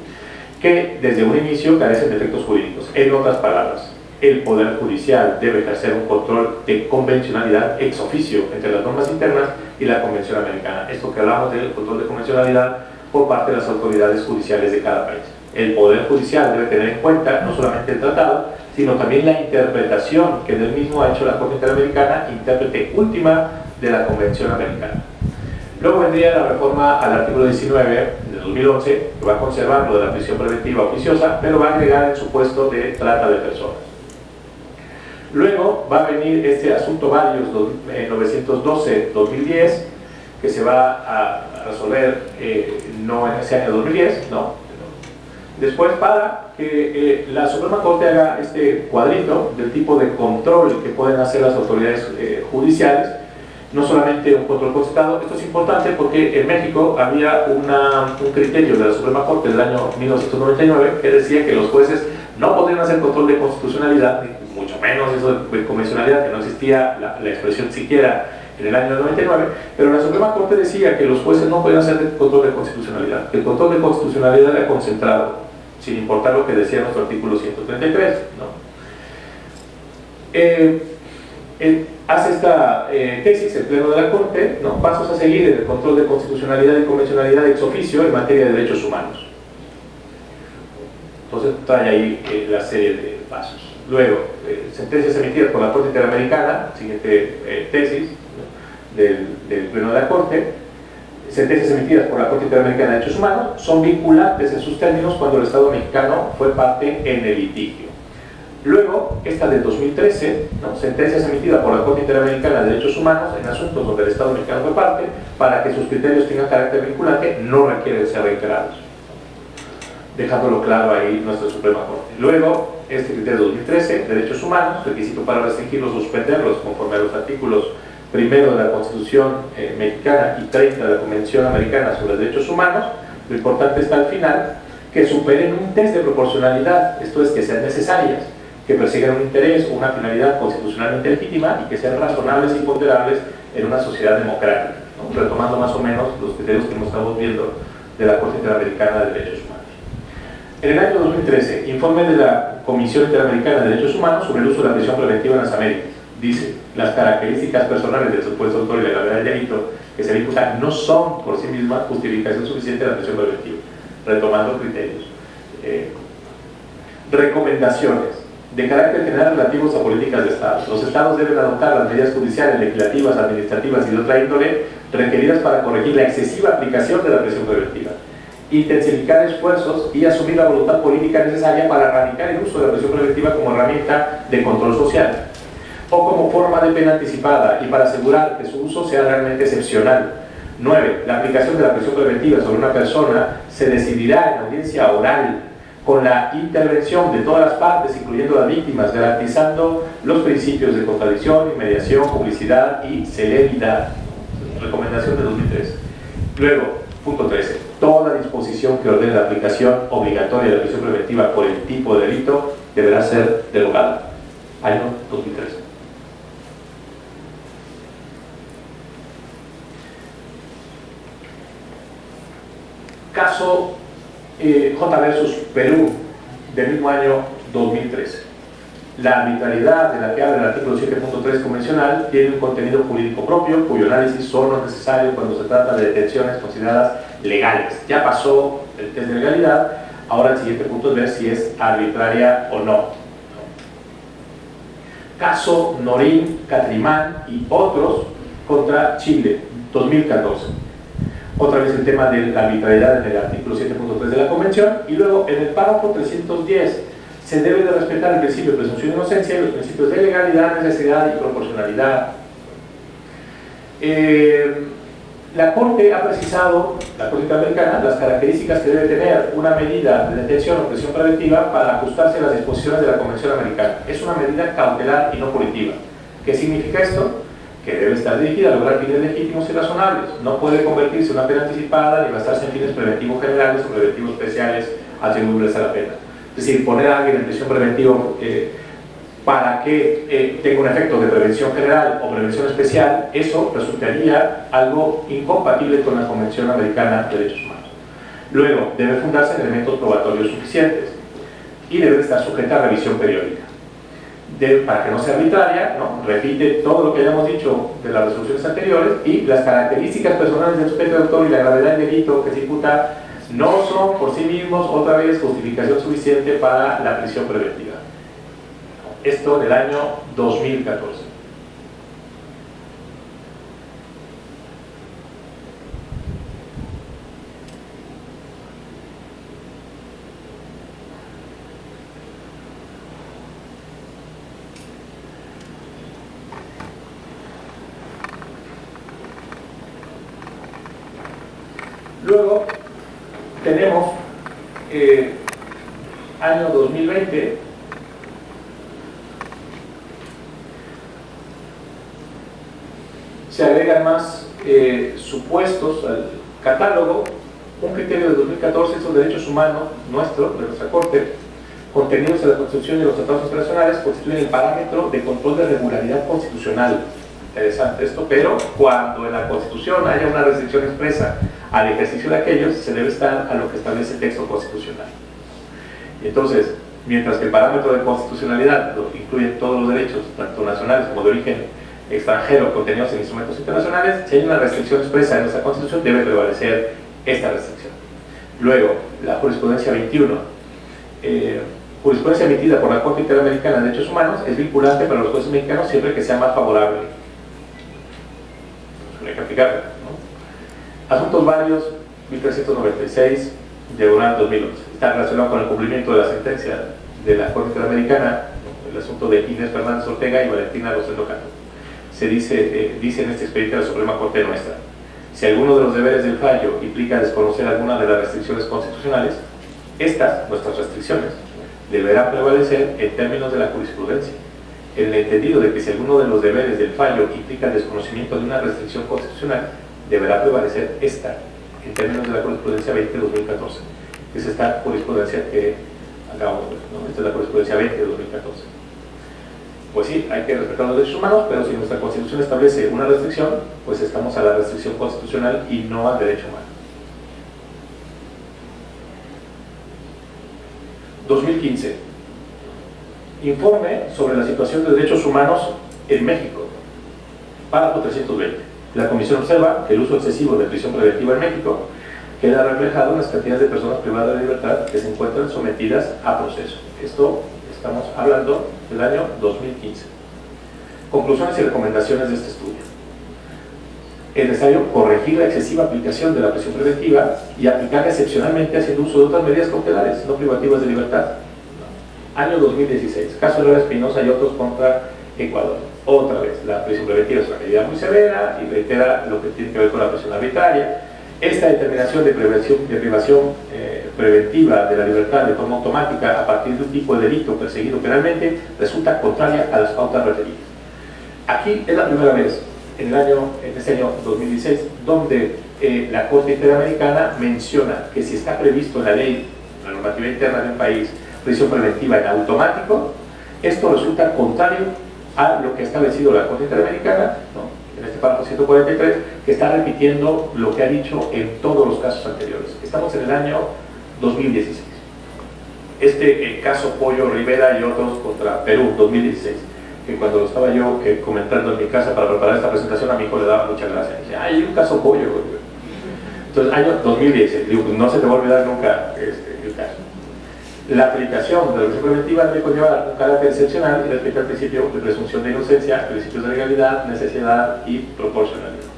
[SPEAKER 3] que desde un inicio carecen de efectos jurídicos. En otras palabras, el Poder Judicial debe ejercer un control de convencionalidad ex oficio entre las normas internas y la Convención Americana. Esto que hablamos del control de convencionalidad por parte de las autoridades judiciales de cada país. El Poder Judicial debe tener en cuenta no solamente el tratado, sino también la interpretación que del mismo ha hecho la Corte Interamericana, intérprete última de la Convención Americana. Luego vendría la reforma al artículo 19 de 2011, que va a conservar lo de la prisión preventiva oficiosa, pero va a agregar el supuesto de trata de personas. Luego va a venir este asunto varios 912-2010, que se va a resolver no en ese año 2010, no. Después, para que la Suprema Corte haga este cuadrito del tipo de control que pueden hacer las autoridades judiciales, no solamente un control constatado. Esto es importante porque en México había un criterio de la Suprema Corte del año 1999 que decía que los jueces no podían hacer control de constitucionalidad, mucho menos eso de convencionalidad, que no existía la expresión siquiera en el año 99, pero la Suprema Corte decía que los jueces no podían hacer control de constitucionalidad, que el control de constitucionalidad era concentrado, sin importar lo que decía nuestro artículo 133, ¿no? Hace esta tesis el Pleno de la Corte, ¿no? Pasos a seguir en el control de constitucionalidad y convencionalidad ex oficio en materia de derechos humanos. Entonces trae ahí la serie de pasos. Luego, sentencias emitidas por la Corte Interamericana, siguiente tesis, ¿no? del Pleno de la Corte. Sentencias emitidas por la Corte Interamericana de Derechos Humanos son vinculantes en sus términos cuando el Estado mexicano fue parte en el litigio. Luego, esta del 2013, ¿no? Sentencias emitidas por la Corte Interamericana de Derechos Humanos en asuntos donde el Estado mexicano fue parte, para que sus criterios tengan carácter vinculante, no requieren ser reiterados, dejándolo claro ahí nuestra Suprema Corte. Luego, este criterio 2013, derechos humanos, requisito para restringirlos o suspenderlos conforme a los artículos 1 de la Constitución mexicana y 30 de la Convención Americana sobre Derechos Humanos. Lo importante está al final, que superen un test de proporcionalidad, esto es, que sean necesarias, que persigan un interés o una finalidad constitucionalmente legítima y que sean razonables y ponderables en una sociedad democrática, ¿no? Retomando más o menos los criterios que estamos viendo de la Corte Interamericana de Derechos Humanos. En el año 2013, informe de la Comisión Interamericana de Derechos Humanos sobre el uso de la prisión preventiva en las Américas. Dice, las características personales del supuesto autor y la gravedad del delito que se le imputa no son por sí mismas justificación suficiente de la prisión preventiva. Retomando criterios. Recomendaciones de carácter general relativos a políticas de Estado. Los Estados deben adoptar las medidas judiciales, legislativas, administrativas y de otra índole requeridas para corregir la excesiva aplicación de la prisión preventiva. Intensificar esfuerzos y asumir la voluntad política necesaria para erradicar el uso de la prisión preventiva como herramienta de control social o como forma de pena anticipada y para asegurar que su uso sea realmente excepcional. 9. La aplicación de la prisión preventiva sobre una persona se decidirá en audiencia oral con la intervención de todas las partes, incluyendo las víctimas, garantizando los principios de contradicción, inmediación, publicidad y celeridad. Recomendación de 2013. Luego, punto 13. Toda disposición que ordene la aplicación obligatoria de la prisión preventiva por el tipo de delito deberá ser derogada. Año 2013. Caso J versus Perú del mismo año 2013. La arbitrariedad de la que habla el artículo 7.3 convencional tiene un contenido jurídico propio, cuyo análisis solo es necesario cuando se trata de detenciones consideradas legales. Ya pasó el test de legalidad, ahora el siguiente punto es ver si es arbitraria o no. Caso Norín, Catrimán y otros contra Chile, 2014. Otra vez el tema de la arbitrariedad en el artículo 7.3 de la Convención. Y luego, en el párrafo 310, se debe de respetar el principio de presunción de inocencia y los principios de legalidad, necesidad y proporcionalidad. La Corte ha precisado, la Corte Interamericana, las características que debe tener una medida de detención o prisión preventiva para ajustarse a las disposiciones de la Convención Americana. Es una medida cautelar y no punitiva. ¿Qué significa esto? Que debe estar dirigida a lograr fines legítimos y razonables. No puede convertirse en una pena anticipada ni basarse en fines preventivos generales o preventivos especiales atribuibles a la pena. Es decir, poner a alguien en prisión preventiva para que tenga un efecto de prevención general o prevención especial, eso resultaría algo incompatible con la Convención Americana de Derechos Humanos. Luego, debe fundarse en elementos probatorios suficientes y debe estar sujeta a revisión periódica. Para que no sea arbitraria, ¿no? Repite todo lo que hayamos dicho de las resoluciones anteriores, y las características personales del sujeto de autor y la gravedad del delito que se imputa no son por sí mismos, otra vez, justificación suficiente para la prisión preventiva. Esto en el año 2014. Luego tenemos año 2020, se agregan más supuestos al catálogo. Un criterio de 2014 son derechos humanos nuestro, de nuestra Corte, contenidos en la Constitución y los tratados internacionales, constituyen el parámetro de control de regularidad constitucional. Interesante esto, pero cuando en la Constitución haya una restricción expresa al ejercicio de aquellos, se debe estar a lo que establece el texto constitucional. Y entonces, mientras que el parámetro de constitucionalidad incluye todos los derechos, tanto nacionales como de origen extranjero, contenidos en instrumentos internacionales, si hay una restricción expresa en nuestra Constitución, debe prevalecer esta restricción. Luego, la jurisprudencia 21. Jurisprudencia emitida por la Corte Interamericana de Derechos Humanos es vinculante para los jueces mexicanos siempre que sea más favorable. Hay que aplicarla, ¿no? Asuntos varios, 1396, diagonal 2011. Está relacionado con el cumplimiento de la sentencia de la Corte Interamericana, el asunto de Inés Fernández Ortega y Valentina Rosendo Cano. Se dice en este expediente de la Suprema Corte nuestra: si alguno de los deberes del fallo implica desconocer alguna de las restricciones constitucionales, estas, nuestras restricciones, deberán prevalecer en términos de la jurisprudencia, en el entendido de que si alguno de los deberes del fallo implica el desconocimiento de una restricción constitucional, deberá prevalecer esta, en términos de la jurisprudencia 20-2014, que es esta jurisprudencia que acabamos de ver, ¿no? Esta es la jurisprudencia 20 de 2014. Pues sí, hay que respetar los derechos humanos, pero si nuestra Constitución establece una restricción, pues estamos a la restricción constitucional y no al derecho humano. 2015. Informe sobre la situación de derechos humanos en México. Párrafo 320. La Comisión observa que el uso excesivo de prisión preventiva en México queda reflejado en las cantidades de personas privadas de libertad que se encuentran sometidas a proceso. Esto estamos hablando del año 2015. Conclusiones y recomendaciones de este estudio. Es necesario corregir la excesiva aplicación de la prisión preventiva y aplicarla excepcionalmente haciendo uso de otras medidas cautelares, no privativas de libertad. Año 2016, caso Herrera Espinosa y otros contra Ecuador. Otra vez, la prisión preventiva es una medida muy severa y reitera lo que tiene que ver con la prisión arbitraria. Esta determinación de privación preventiva de la libertad de forma automática a partir de un tipo de delito perseguido penalmente resulta contraria a las pautas referidas. Aquí es la primera vez en este año 2016 donde la Corte Interamericana menciona que si está previsto en la ley, la normativa interna de un país, prisión preventiva en automático, esto resulta contrario a lo que ha establecido la Corte Interamericana, ¿no? En este párrafo 143, que está repitiendo lo que ha dicho en todos los casos anteriores. Estamos en el año 2016. Este caso Pollo Rivera y otros contra Perú, 2016, que cuando estaba yo comentando en mi casa para preparar esta presentación, a mi hijo le daba mucha gracia. Dice, hay un caso Pollo. Entonces, año 2016, digo, pues no se te va a olvidar nunca el caso. La aplicación de la prisión preventiva debe conllevar un carácter excepcional y respecto al principio de presunción de inocencia, principios de legalidad, necesidad y proporcionalidad.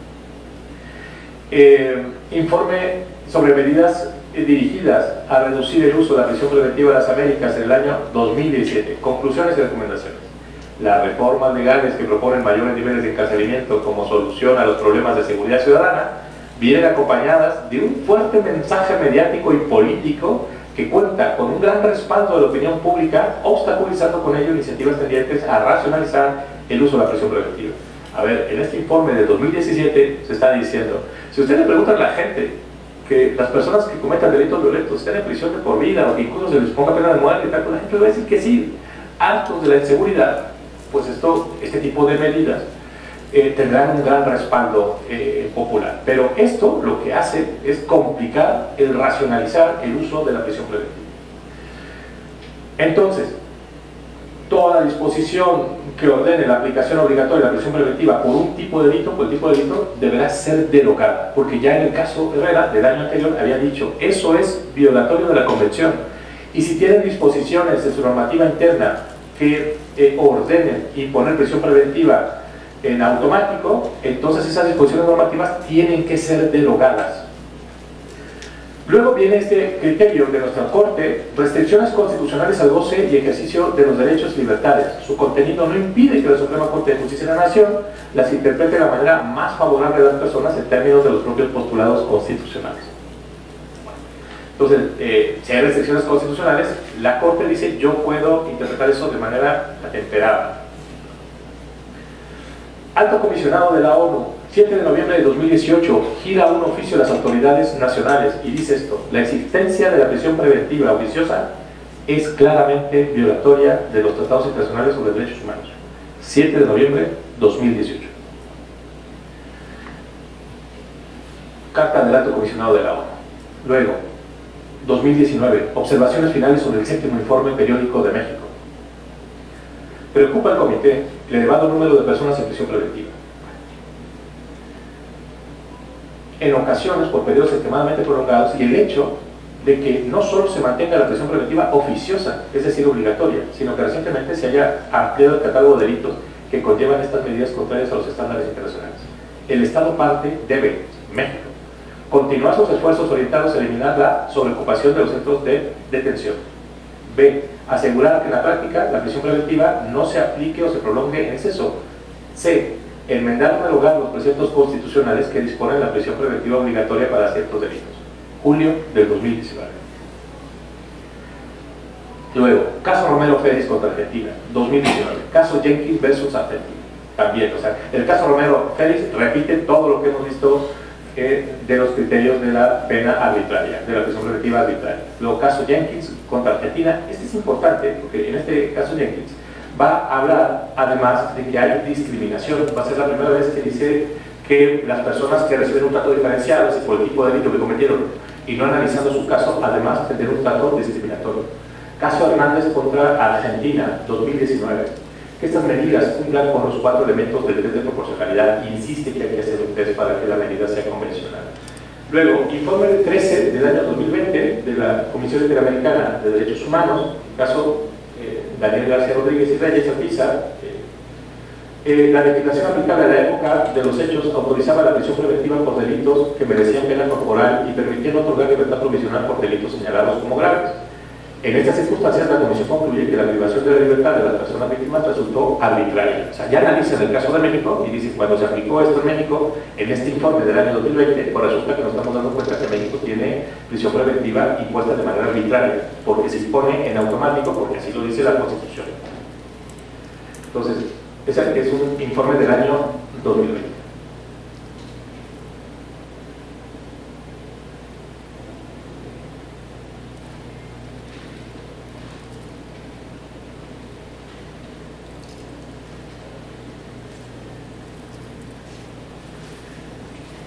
[SPEAKER 3] Informe sobre medidas dirigidas a reducir el uso de la prisión preventiva de las Américas en el año 2017. Conclusiones y recomendaciones. Las reformas legales que proponen mayores niveles de encarcelamiento como solución a los problemas de seguridad ciudadana vienen acompañadas de un fuerte mensaje mediático y político que cuenta con un gran respaldo de la opinión pública, obstaculizando con ello iniciativas tendientes a racionalizar el uso de la prisión preventiva. A ver, en este informe de 2017 se está diciendo, si ustedes le preguntan a la gente que las personas que cometan delitos violentos estén en prisión de por vida o que incluso se les ponga pena de muerte y tal, pues la gente va a decir que sí. Hartos de la inseguridad, pues este tipo de medidas tendrán un gran respaldo popular. Pero esto lo que hace es complicar el racionalizar el uso de la prisión preventiva. Entonces, toda disposición que ordene la aplicación obligatoria de la prisión preventiva por un tipo de delito, pues el tipo de delito deberá ser derogada, porque ya en el caso Herrera del año anterior había dicho, eso es violatorio de la Convención. Y si tienen disposiciones de su normativa interna que ordenen imponer prisión preventiva en automático, entonces esas disposiciones normativas tienen que ser derogadas. Luego viene este criterio de nuestra Corte: restricciones constitucionales al goce y ejercicio de los derechos y libertades. Su contenido no impide que la Suprema Corte de Justicia de la Nación las interprete de la manera más favorable a las personas en términos de los propios postulados constitucionales. Entonces, si hay restricciones constitucionales, la Corte dice, yo puedo interpretar eso de manera atemperada. Alto Comisionado de la ONU, 7 de noviembre de 2018, gira un oficio a las autoridades nacionales y dice esto: la existencia de la prisión preventiva oficiosa es claramente violatoria de los tratados internacionales sobre derechos humanos. 7 de noviembre de 2018. Carta del Alto Comisionado de la ONU. Luego, 2019, observaciones finales sobre el 7º informe periódico de México. Preocupa al comité el elevado número de personas en prisión preventiva. En ocasiones, por periodos extremadamente prolongados, y el hecho de que no solo se mantenga la prisión preventiva oficiosa, es decir, obligatoria, sino que recientemente se haya ampliado el catálogo de delitos que conllevan estas medidas contrarias a los estándares internacionales. El Estado parte debe, México, continuar sus esfuerzos orientados a eliminar la sobreocupación de los centros de detención. B. Asegurar que en la práctica la prisión preventiva no se aplique o se prolongue en exceso. C. Enmendar o derogar los preceptos constitucionales que disponen la prisión preventiva obligatoria para ciertos delitos. Julio del 2019. Luego, caso Romero Félix contra Argentina, 2019. Caso Jenkins versus Argentina. También, o sea, el caso Romero Félix repite todo lo que hemos visto de los criterios de la pena arbitraria, de la prisión preventiva arbitraria. Luego, caso Jenkins contra Argentina. Este es importante porque en este caso Jenkins va a hablar además de que hay discriminación. Va a ser la primera vez que dice que las personas que reciben un trato diferenciado es por el tipo de delito que cometieron y no analizando su caso, además de tener un trato discriminatorio. Caso Hernández contra Argentina, 2019. Que estas medidas cumplan con los 4 elementos del test de proporcionalidad y insiste que hay que hacer un test para que la medida sea convencional. Luego, informe 13 del año 2020 de la Comisión Interamericana de Derechos Humanos, caso Daniel García Rodríguez y Reyes Alpiza. La legislación aplicable a la época de los hechos autorizaba la prisión preventiva por delitos que merecían pena corporal y permitía no otorgar libertad provisional por delitos señalados como graves. En estas circunstancias, la Comisión concluye que la privación de la libertad de las personas víctimas resultó arbitraria. O sea, ya analizan el caso de México y dicen, cuando se aplicó esto en México, en este informe del año 2020, pues resulta que nos estamos dando cuenta que México tiene prisión preventiva impuesta de manera arbitraria, porque se impone en automático, porque así lo dice la Constitución. Entonces, ese es un informe del año 2020.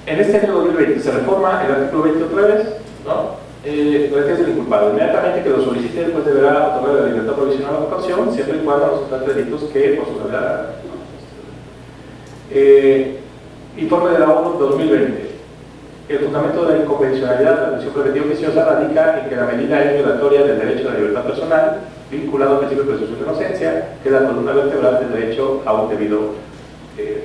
[SPEAKER 3] En este año 2020 se reforma el artículo 20 otra vez, ¿no? Retén del inculpado. Inmediatamente que lo solicite, pues deberá otorgar la libertad provisional o caución, siempre y cuando no se trate de delitos que por su gravedad. Informe de la ONU 2020. El fundamento de la inconvencionalidad de la prisión preventiva oficiosa radica en que la medida es violatoria del derecho a la libertad personal, vinculado al principio de presunción de inocencia, que da columna vertebral del derecho a un debido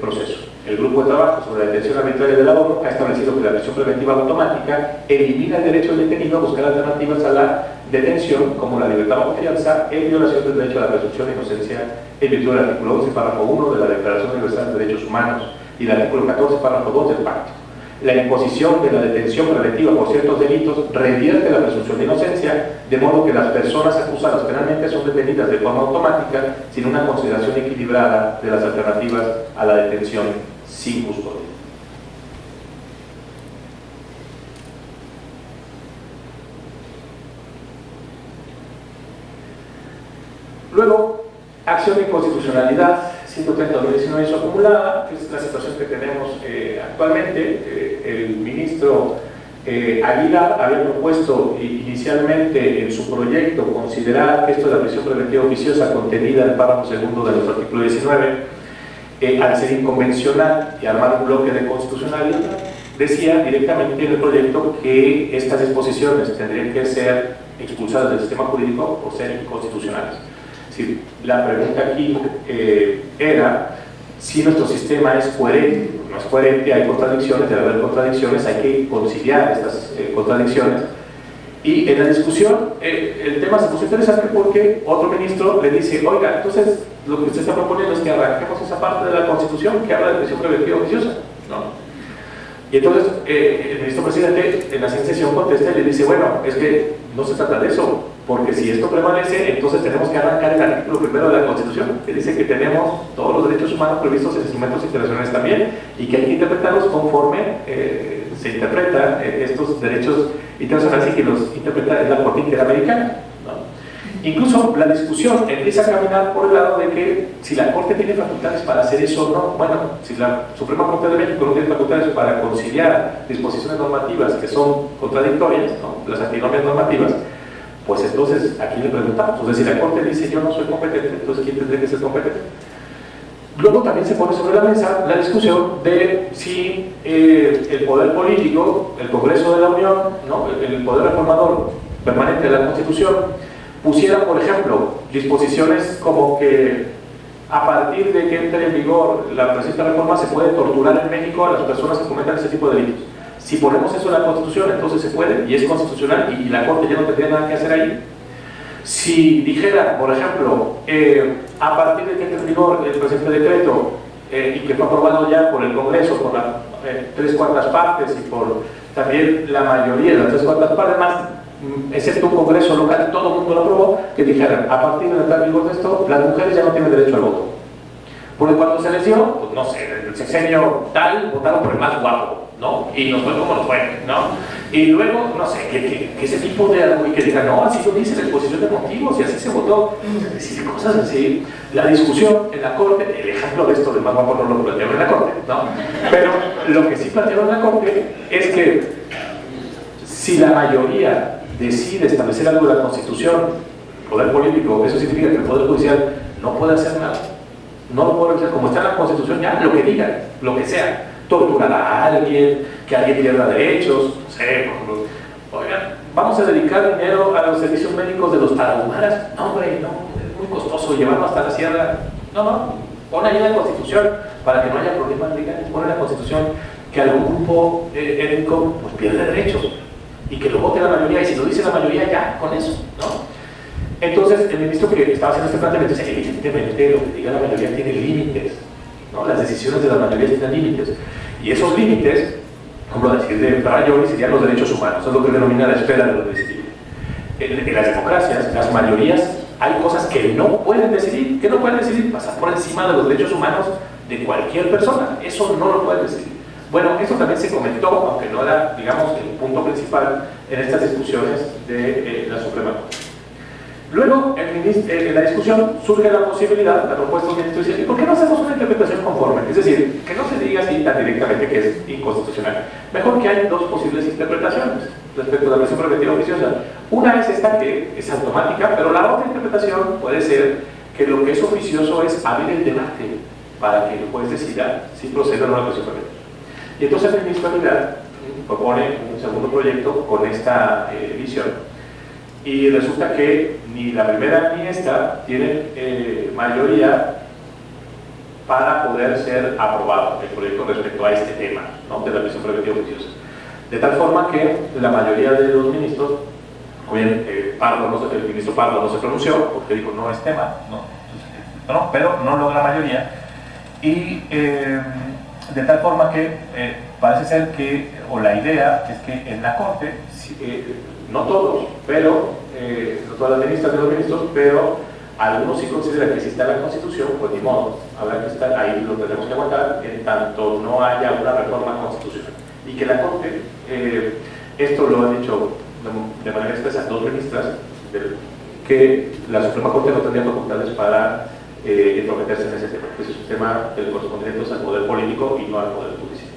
[SPEAKER 3] proceso. el grupo de trabajo sobre la detención arbitraria de la ONU ha establecido que la prisión preventiva automática elimina el derecho del detenido a buscar alternativas a la detención, como la libertad bajo fianza, en violación del derecho a la presunción de inocencia en virtud del artículo 11, párrafo 1 de la Declaración Universal de Derechos Humanos y del artículo 14, párrafo 2 del Pacto. La imposición de la detención preventiva por ciertos delitos revierte la presunción de inocencia, de modo que las personas acusadas penalmente son detenidas de forma automática sin una consideración equilibrada de las alternativas a la detención sin custodia. Luego, acción de inconstitucionalidad 130/2019 y su acumulada, que es la situación que tenemos actualmente. El ministro Aguilar había propuesto inicialmente en su proyecto considerar que esto de la prisión preventiva oficiosa contenida en el párrafo segundo de nuestro artículo 19, al ser inconvencional y armar un bloque de constitucionalidad, decía directamente en el proyecto que estas disposiciones tendrían que ser expulsadas del sistema jurídico por ser inconstitucionales. La pregunta aquí era si nuestro sistema es coherente. No es coherente, hay contradicciones, debe haber contradicciones, hay que conciliar estas contradicciones. Y en la discusión, el tema se puso interesante porque otro ministro le dice: oiga, entonces lo que usted está proponiendo es que arranquemos esa parte de la Constitución que habla de prisión preventiva oficiosa, ¿no? Y entonces el ministro presidente en la siguiente sesión contesta y le dice: bueno, es que no se trata de eso, porque si esto prevalece, entonces tenemos que arrancar el artículo primero de la Constitución, que dice que tenemos todos los derechos humanos previstos en instrumentos internacionales también, y que hay que interpretarlos conforme se interpretan estos derechos internacionales y que los interpreta la Corte Interamericana, ¿no? Incluso la discusión empieza a caminar por el lado de que si la Corte tiene facultades para hacer eso o no. Bueno, si la Suprema Corte de México no tiene facultades para conciliar disposiciones normativas que son contradictorias, ¿no?, las antinomias normativas, pues entonces aquí le preguntamos. Entonces, si la Corte dice yo no soy competente, entonces ¿quién tendría que ser competente? Luego también se pone sobre la mesa la discusión de si el poder político, el Congreso de la Unión, ¿no?, el poder reformador permanente de la Constitución, pusiera, por ejemplo, disposiciones como que a partir de que entre en vigor la presente reforma se puede torturar en México a las personas que cometan ese tipo de delitos. Si ponemos eso en la Constitución, entonces se puede y es constitucional y la Corte ya no tendría nada que hacer ahí. Si dijera, por ejemplo, a partir de que entre en vigor el presente decreto y que fue aprobado ya por el Congreso por las 3/4 partes y por también la mayoría de las 3/4 partes más, excepto un Congreso local, todo el mundo lo aprobó, que dijeran, a partir de entrar en vigor de esto, las mujeres ya no tienen derecho al voto. Porque cuando se les dio, pues no sé, el sexenio tal, votaron por el más guapo, ¿no? Y nos fue como nos fue, ¿no? Y luego, no sé, que ese tipo de algo y que digan, no, así lo dice la exposición de motivos y así se votó, decir cosas así. La discusión en la Corte, el ejemplo de esto del más guapo no lo plantearon en la Corte, ¿no? Pero lo que sí plantearon en la Corte es que si la mayoría decide establecer algo de la Constitución, el poder político, eso significa que el poder judicial no puede hacer nada. No lo puede hacer, como está en la Constitución, ya lo que digan, lo que sea, torturar a alguien, que alguien pierda derechos, no sé, por ejemplo, oigan, vamos a dedicar dinero a los servicios médicos de los tarahumaras. No, hombre, no, es muy costoso llevarlo hasta la sierra. No, pon ahí en la Constitución para que no haya problemas legales, pon en la Constitución que algún grupo étnico pues pierde derechos y que lo vote la mayoría, y si lo dice la mayoría ya, con eso, ¿no? Entonces, el ministro que estaba haciendo este planteamiento dice, evidentemente lo que diga la mayoría tiene límites, ¿no? Las decisiones de las mayorías tienen límites, y esos límites, como decir de Barrayoli, serían los derechos humanos, es lo que denomina la esfera de lo decidible. En las democracias, las mayorías, hay cosas que no pueden decidir, pasar por encima de los derechos humanos de cualquier persona, eso no lo pueden decidir. Bueno, eso también se comentó, aunque no era, digamos, el punto principal en estas discusiones de la Suprema Corte. Luego, en la discusión surge la posibilidad, la propuesta del ministro dice, ¿y por qué no hacemos una interpretación conforme? Es decir, que no se diga así tan directamente que es inconstitucional. Mejor que hay dos posibles interpretaciones respecto a la prisión preventiva oficiosa. Una es esta, que es automática, pero la otra interpretación puede ser que lo que es oficioso es abrir el debate para que el juez decida si procede o no a la prisión preventiva. Y entonces el ministro Aguilar propone un segundo proyecto con esta visión. Y resulta que ni la primera ni esta tienen mayoría para poder ser aprobado el proyecto respecto a este tema, ¿no?, de la prisión preventiva oficiosa. De tal forma que la mayoría de los ministros, o bien el ministro Pardo no se pronunció porque dijo no es tema, no, pero no logra mayoría, y de tal forma que parece ser que, o la idea es que en la Corte, no todos, pero no todas las ministras de los ministros, pero algunos sí consideran que si está en la Constitución, pues ni modo, habrá que estar ahí, lo tenemos que aguantar en tanto no haya una reforma constitucional. Y que la Corte, esto lo han dicho de manera expresa dos ministras, que la Suprema Corte no tendría facultades para entrometerse en ese tema, que ese es un tema que le corresponde al poder político y no al poder judicial.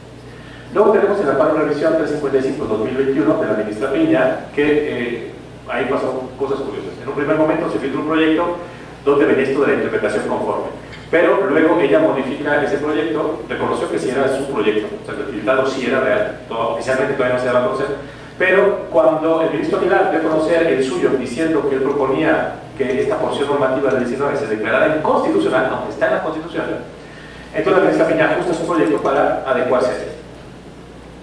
[SPEAKER 3] Luego tenemos el amparo de revisión 355-2021 de la ministra Piña, que ahí pasó cosas curiosas. En un primer momento se filtró un proyecto donde venía esto de la interpretación conforme, pero luego ella modifica ese proyecto, reconoció que sí era su proyecto, o sea, que el filtrado sí era real, oficialmente todavía no se daba a conocer, pero cuando el ministro Aguilar dio a conocer el suyo diciendo que él proponía que esta porción normativa del 19 se declarara inconstitucional, aunque está en la Constitución, entonces la ministra Piña ajusta su proyecto para adecuarse a él.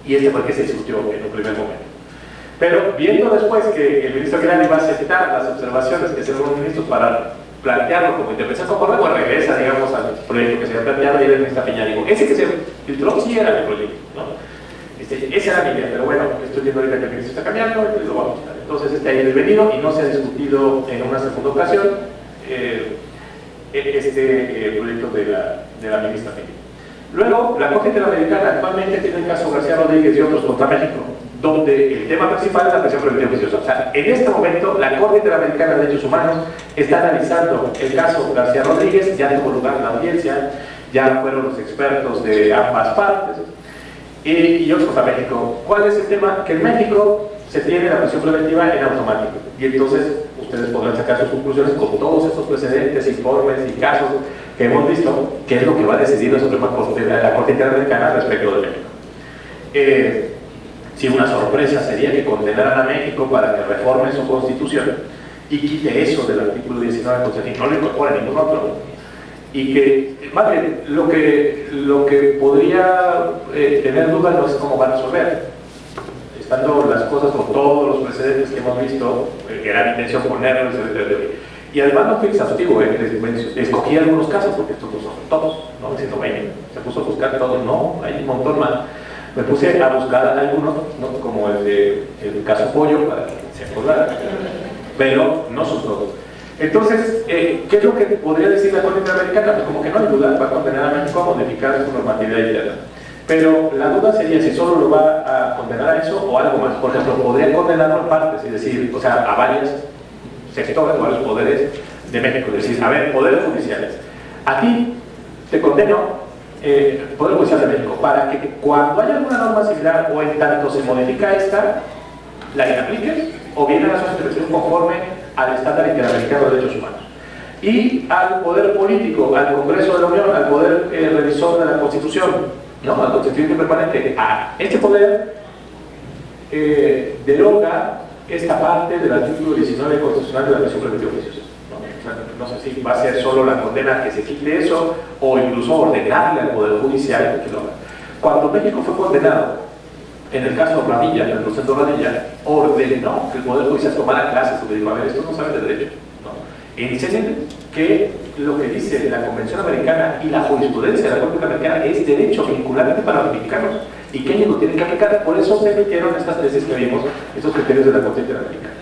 [SPEAKER 3] Y este fue el que se discutió en un primer momento. Pero viendo después que el ministro Aguilar iba a aceptar las observaciones que hicieron los ministros para plantearlo como interpretación conforme, pues regresa, digamos, al proyecto que se había planteado y la ministra Piña dijo, ese que se filtró sí era mi proyecto, ¿no? Esa era mi idea, pero bueno, estoy viendo ahorita que el ministro está cambiando y lo vamos a quitar. Entonces este ahí es venido y no se ha discutido en una segunda ocasión este proyecto de la ministra Piña. Luego, la Corte Interamericana actualmente tiene el caso García Rodríguez y otros contra México, donde el tema principal es la prisión preventiva oficiosa. O sea, en este momento, la Corte Interamericana de Derechos Humanos está analizando el caso García Rodríguez, ya tuvo lugar en la audiencia, ya fueron los expertos de ambas partes, y otros contra México. ¿Cuál es el tema? Que en México se tiene la prisión preventiva en automático, y entonces ustedes podrán sacar sus conclusiones con todos estos precedentes, informes y casos que hemos visto, que es lo que va a decidir la Suprema Corte, la Corte Interamericana respecto de México. Si una sorpresa sería que condenaran a México para que reforme su constitución y quite eso del artículo 19 de la Constitución y no lo incorpore ningún otro, y que, más bien, lo que podría tener dudas no es cómo va a resolver, estando las cosas con todos los precedentes que hemos visto, que era mi intención ponerlos, y además no fue exhaustivo, escogí algunos casos, porque estos no son todos, no 120, se puso a buscar todos, no, hay un montón más. Me puse a buscar algunos, ¿no?, como el caso Pollo, para que se acordara, pero no son todos. Entonces, ¿qué es lo que podría decir la Corte Interamericana? Pues como que no hay duda, va a condenar a México a modificar su normatividad interna. Pero la duda sería si solo lo va a condenar a eso o algo más. Por ejemplo, podría condenarlo en partes, es decir, o sea, a varios sectores, a varios poderes de México. Es decir, a ver, poderes judiciales. A ti te condeno, Poder Judicial de México, para que cuando haya alguna norma similar o en tanto se modifica esta, la inapliques o bien hagas una interpretación conforme al estándar interamericano de derechos humanos. Y al poder político, al Congreso de la Unión, al poder revisor de la Constitución, ¿no?, al constituyente permanente, a este poder deroga esta parte del artículo 19 constitucional de la prisión preventiva oficiosa. No sé si va a ser solo la condena que se quite eso o incluso ordenarle al Poder Judicial que lo haga. Cuando México fue condenado, en el caso Radilla, en el proceso Radilla, ordenó que el Poder Judicial tomara clases porque dijo, a ver, esto no sabe de derecho, ¿no? Enseñen que lo que dice la Convención Americana y la jurisprudencia de la Corte Interamericana es derecho vinculante para los mexicanos y que ellos lo tienen que aplicar. Por eso se emitieron estas tesis que vimos, estos criterios de la Corte Interamericana.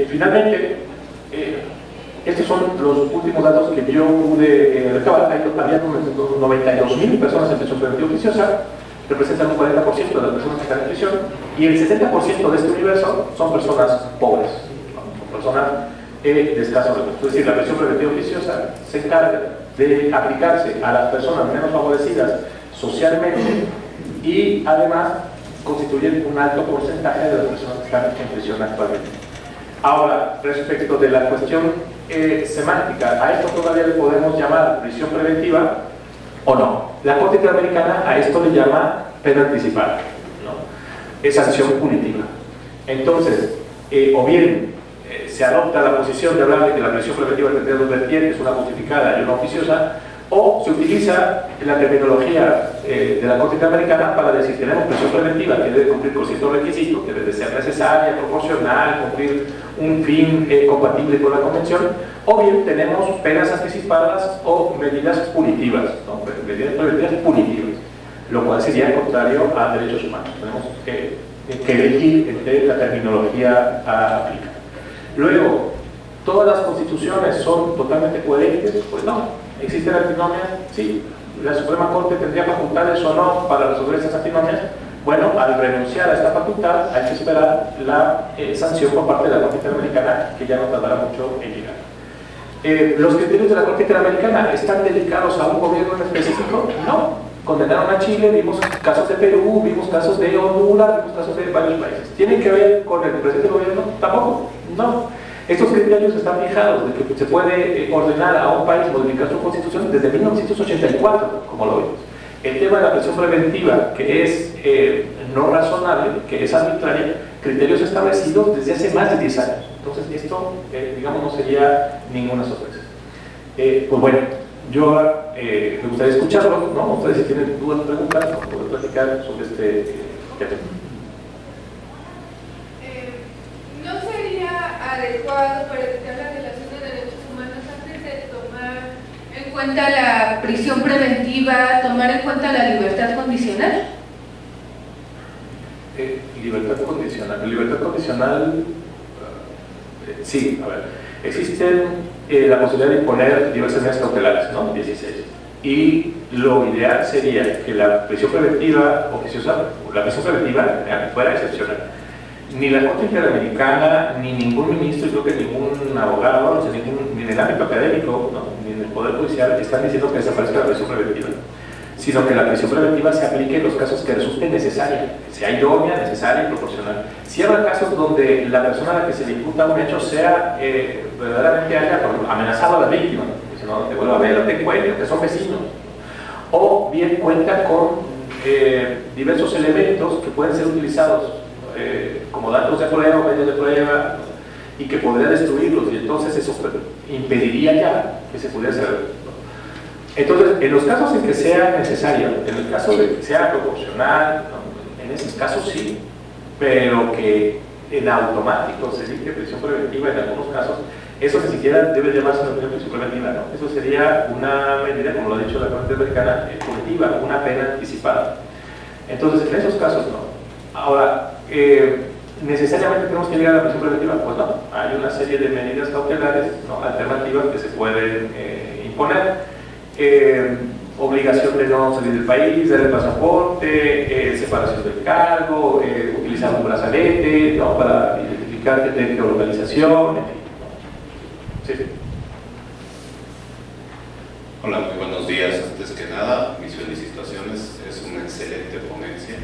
[SPEAKER 3] Finalmente, estos son los últimos datos que yo pude recabar. Había 92.000 personas en prisión preventiva oficiosa, representan un 40% de las personas que están en prisión, y el 70% de este universo son personas pobres, ¿no?, son personas de escasos recursos. Es decir, la prisión preventiva oficiosa se encarga de aplicarse a las personas menos favorecidas socialmente y además constituyen un alto porcentaje de las personas que están en prisión actualmente. Ahora, respecto de la cuestión semántica, ¿a esto todavía le podemos llamar prisión preventiva o no? La Corte Interamericana a esto le llama pena anticipada, ¿no? Es sanción punitiva. Entonces, o bien se adopta la posición de hablar de que la prisión preventiva tendría dos vertientes, una justificada y una oficiosa, o se utiliza la terminología de la Corte Interamericana para decir que tenemos prisión preventiva que debe cumplir con ciertos requisitos, que debe ser necesaria, proporcional, cumplir un fin compatible con la Convención, o bien tenemos penas anticipadas o medidas punitivas, ¿no? Medidas preventivas punitivas, lo cual sería contrario a derechos humanos. Tenemos que elegir entre la terminología a aplicar. Luego, ¿todas las constituciones son totalmente coherentes? Pues no. ¿Existe la antinomia? Sí. ¿La Suprema Corte tendría facultades o no para resolver esas antinomias? Bueno, al renunciar a esta facultad hay que esperar la sanción por parte de la Corte Interamericana, que ya no tardará mucho en llegar. ¿Los criterios de la Corte Interamericana están dedicados a un gobierno en específico? No. Condenaron a Chile, vimos casos de Perú, vimos casos de Honduras, vimos casos de varios países. ¿Tienen que ver con el presidente del gobierno? Tampoco. No. Estos criterios están fijados de que se puede ordenar a un país modificar su constitución desde 1984, como lo vimos. El tema de la prisión preventiva, que es no razonable, que es arbitraria, criterios establecidos desde hace más de 10 años. Entonces, esto, digamos, no sería ninguna sorpresa. Pues bueno, yo me gustaría escucharlo, ¿no? Ustedes si tienen dudas o preguntas, nos pueden platicar sobre este tema.
[SPEAKER 4] ¿No sería adecuado para evitar la violación de derechos humanos antes de tomar en cuenta la prisión preventiva, tomar en cuenta la libertad condicional?
[SPEAKER 3] Libertad condicional. Libertad condicional, sí, a ver, existen la posibilidad de imponer diversas medidas cautelares, ¿no? 16. Y lo ideal sería que la prisión preventiva oficiosa, la prisión preventiva fuera excepcional. Ni la Corte Interamericana, ni ningún ministro, y creo que ningún abogado, ni en el ámbito académico, ¿no? Ni en el Poder Judicial, están diciendo que desaparezca la prisión preventiva, sino que la prisión preventiva se aplique en los casos que resulten necesarios, sea idónea, necesaria y proporcional. Si habrá casos donde la persona a la que se le imputa un hecho sea verdaderamente haya amenazado a la víctima, si no te vuelvo a ver, te encuentro, que son vecinos, o bien cuenta con diversos elementos que pueden ser utilizados como datos de prueba, medios de prueba, y que podría destruirlos, y entonces eso impediría ya que se pudiera hacer. Entonces, en los casos en que sea necesario, en el caso de que sea proporcional, en esos casos sí, pero que en automático se elige prisión preventiva en algunos casos, eso ni siquiera debe llamarse una prisión preventiva, ¿no? Eso sería una medida, como lo ha dicho la Corte Interamericana, punitiva, una pena anticipada. Entonces, en esos casos no. Ahora, ¿necesariamente tenemos que llegar a la prisión preventiva? Pues no, hay una serie de medidas cautelares, ¿no? Alternativas que se pueden imponer. Obligación de no salir del país, dar el pasaporte, separación del cargo, utilizar un brazalete, ¿no? Para identificar de geolocalización, en fin. Sí.
[SPEAKER 5] Hola, muy buenos días. Antes que nada, mis felicitaciones, es una excelente ponencia,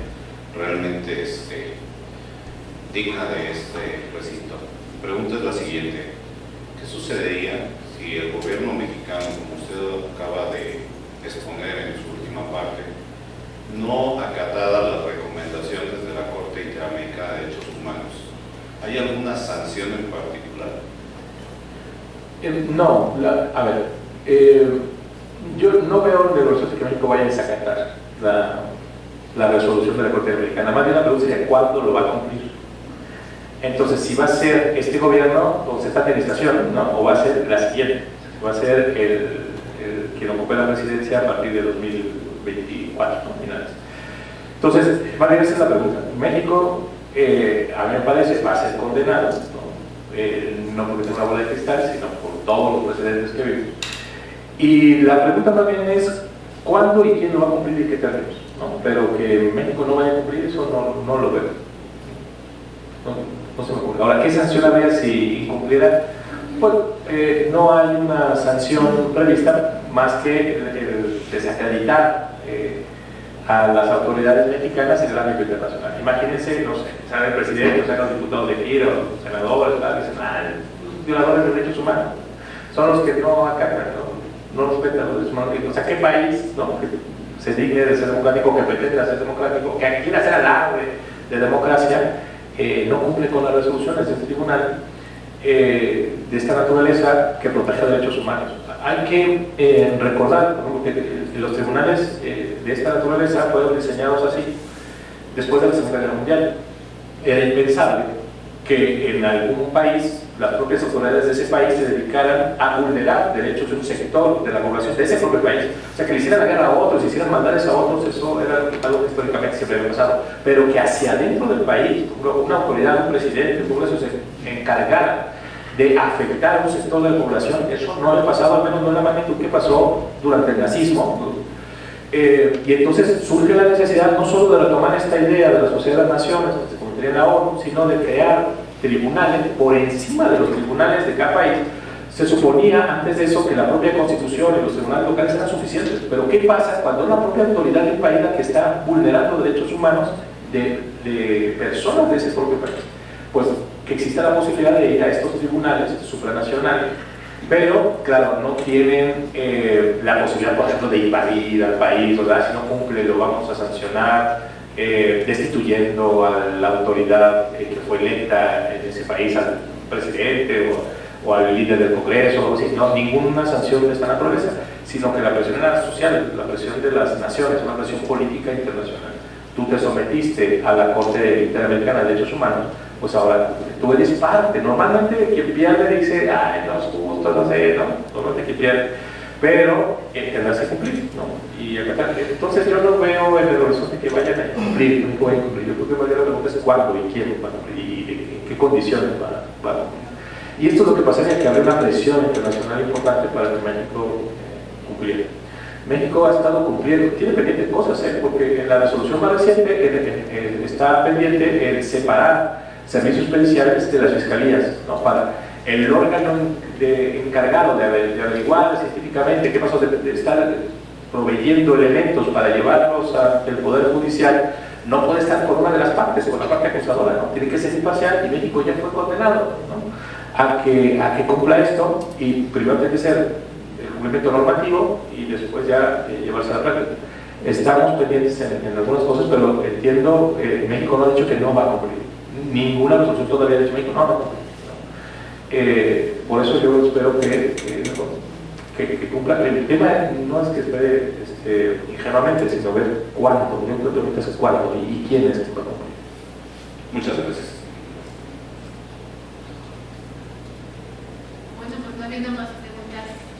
[SPEAKER 5] realmente digna de este recinto. Mi pregunta es la siguiente: ¿qué sucedería si el gobierno mexicano, como usted acaba de exponer en su última parte, no acatara las recomendaciones de la Corte Interamericana de Derechos Humanos? ¿Hay alguna sanción en particular?
[SPEAKER 3] No, a ver, yo no veo negocios de que México vaya a desacatar la resolución de la Corte Interamericana. Más bien la pregunta sería cuándo lo va a cumplir. Entonces, si va a ser este gobierno o esta administración, ¿no? O va a ser la siguiente, va a ser quien ocupe la presidencia a partir de 2024, ¿no? Finales. Entonces, esa es la pregunta. México, a mí me parece, va a ser condenado, no porque tenga una bola de cristal, sino por todos los precedentes que vimos. Y la pregunta más bien es cuándo y quién lo va a cumplir y qué términos, ¿no? Pero que México no vaya a cumplir eso no lo veo. No se me ocurre. Ahora, ¿qué sanción habría si incumpliera? Pues no hay una sanción prevista más que el desacreditar a las autoridades mexicanas en el ámbito internacional. Imagínense, no sé, sale el presidente, o sea, los diputados de aquí, o los senadores, dicen, violadores de derechos humanos, son los que no acatan, no respetan los derechos humanos. O sea, ¿qué país, ¿no? Que se digne de ser democrático, que pretenda ser democrático, que quiera hacer alarde de democracia, no cumple con las resoluciones de este tribunal? de esta naturaleza que proteja derechos humanos. Hay que recordar, por ejemplo, que los tribunales de esta naturaleza fueron diseñados así después de la Segunda Guerra Mundial. Era impensable que en algún país las propias autoridades de ese país se dedicaran a vulnerar derechos de un sector de la población de ese propio país. O sea, que le hicieran la guerra a otros, hicieran maldades a otros, eso era algo que históricamente siempre había pasado. Pero que hacia adentro del país, una autoridad, un presidente, un Congreso se encargara de afectar a un sector de la población, eso no había pasado, al menos no en la magnitud que pasó durante el nazismo. Y entonces surge la necesidad no solo de retomar esta idea de la Sociedad de las Naciones, que se convertiría en la ONU, sino de crear tribunales por encima de los tribunales de cada país. Se suponía antes de eso que la propia Constitución y los tribunales locales eran suficientes, pero ¿qué pasa cuando la propia autoridad del país la que está vulnerando derechos humanos de personas de ese propio país? Pues que exista la posibilidad de ir a estos tribunales supranacionales, pero claro, no tienen la posibilidad, por ejemplo, de invadir al país, ¿verdad? Si no cumple lo vamos a sancionar, destituyendo a la autoridad que fue electa en ese país, al presidente o al líder del Congreso, o algo así. No, ninguna sanción de esta naturaleza, sino que la presión era social, la presión de las naciones, una presión política internacional. Tú te sometiste a la Corte Interamericana de Derechos Humanos, pues ahora tú eres parte. Normalmente quien pierde dice, ay, no es justo, no sé, no, normalmente quien pierde, pero tendrás que cumplir, ¿no? Y entonces yo no veo en el horizonte que vayan a cumplir, no pueden cumplir. Yo creo que mañana la pregunta es cuándo y quién va a cumplir y en qué condiciones va a cumplir. Y esto es lo que pasaría, que habría una presión internacional importante para que México cumpliera. México ha estado cumpliendo, tiene pendientes cosas, porque en la resolución más reciente está pendiente el separar servicios periciales de las fiscalías, ¿no? Para el órgano encargado de averiguar científicamente qué pasó, de estar proveyendo elementos para llevarlos al Poder Judicial, no puede estar con una de las partes, con la parte acusadora, ¿no? Tiene que ser imparcial, y México ya fue condenado, ¿no? a que cumpla esto, y primero tiene que ser el cumplimiento normativo y después ya llevarse a la práctica. Estamos pendientes en algunas cosas, pero entiendo, México no ha dicho que no va a cumplir. Ninguna resolución todavía ha dicho México no va a cumplir. Por eso yo espero que cumpla. El tema no es que espere ingenuamente, sino ver cuánto. Yo creo que ahorita es cuánto y quién es que va a cumplir.
[SPEAKER 5] Muchas gracias.
[SPEAKER 1] Bueno, pues no habiendo más preguntas.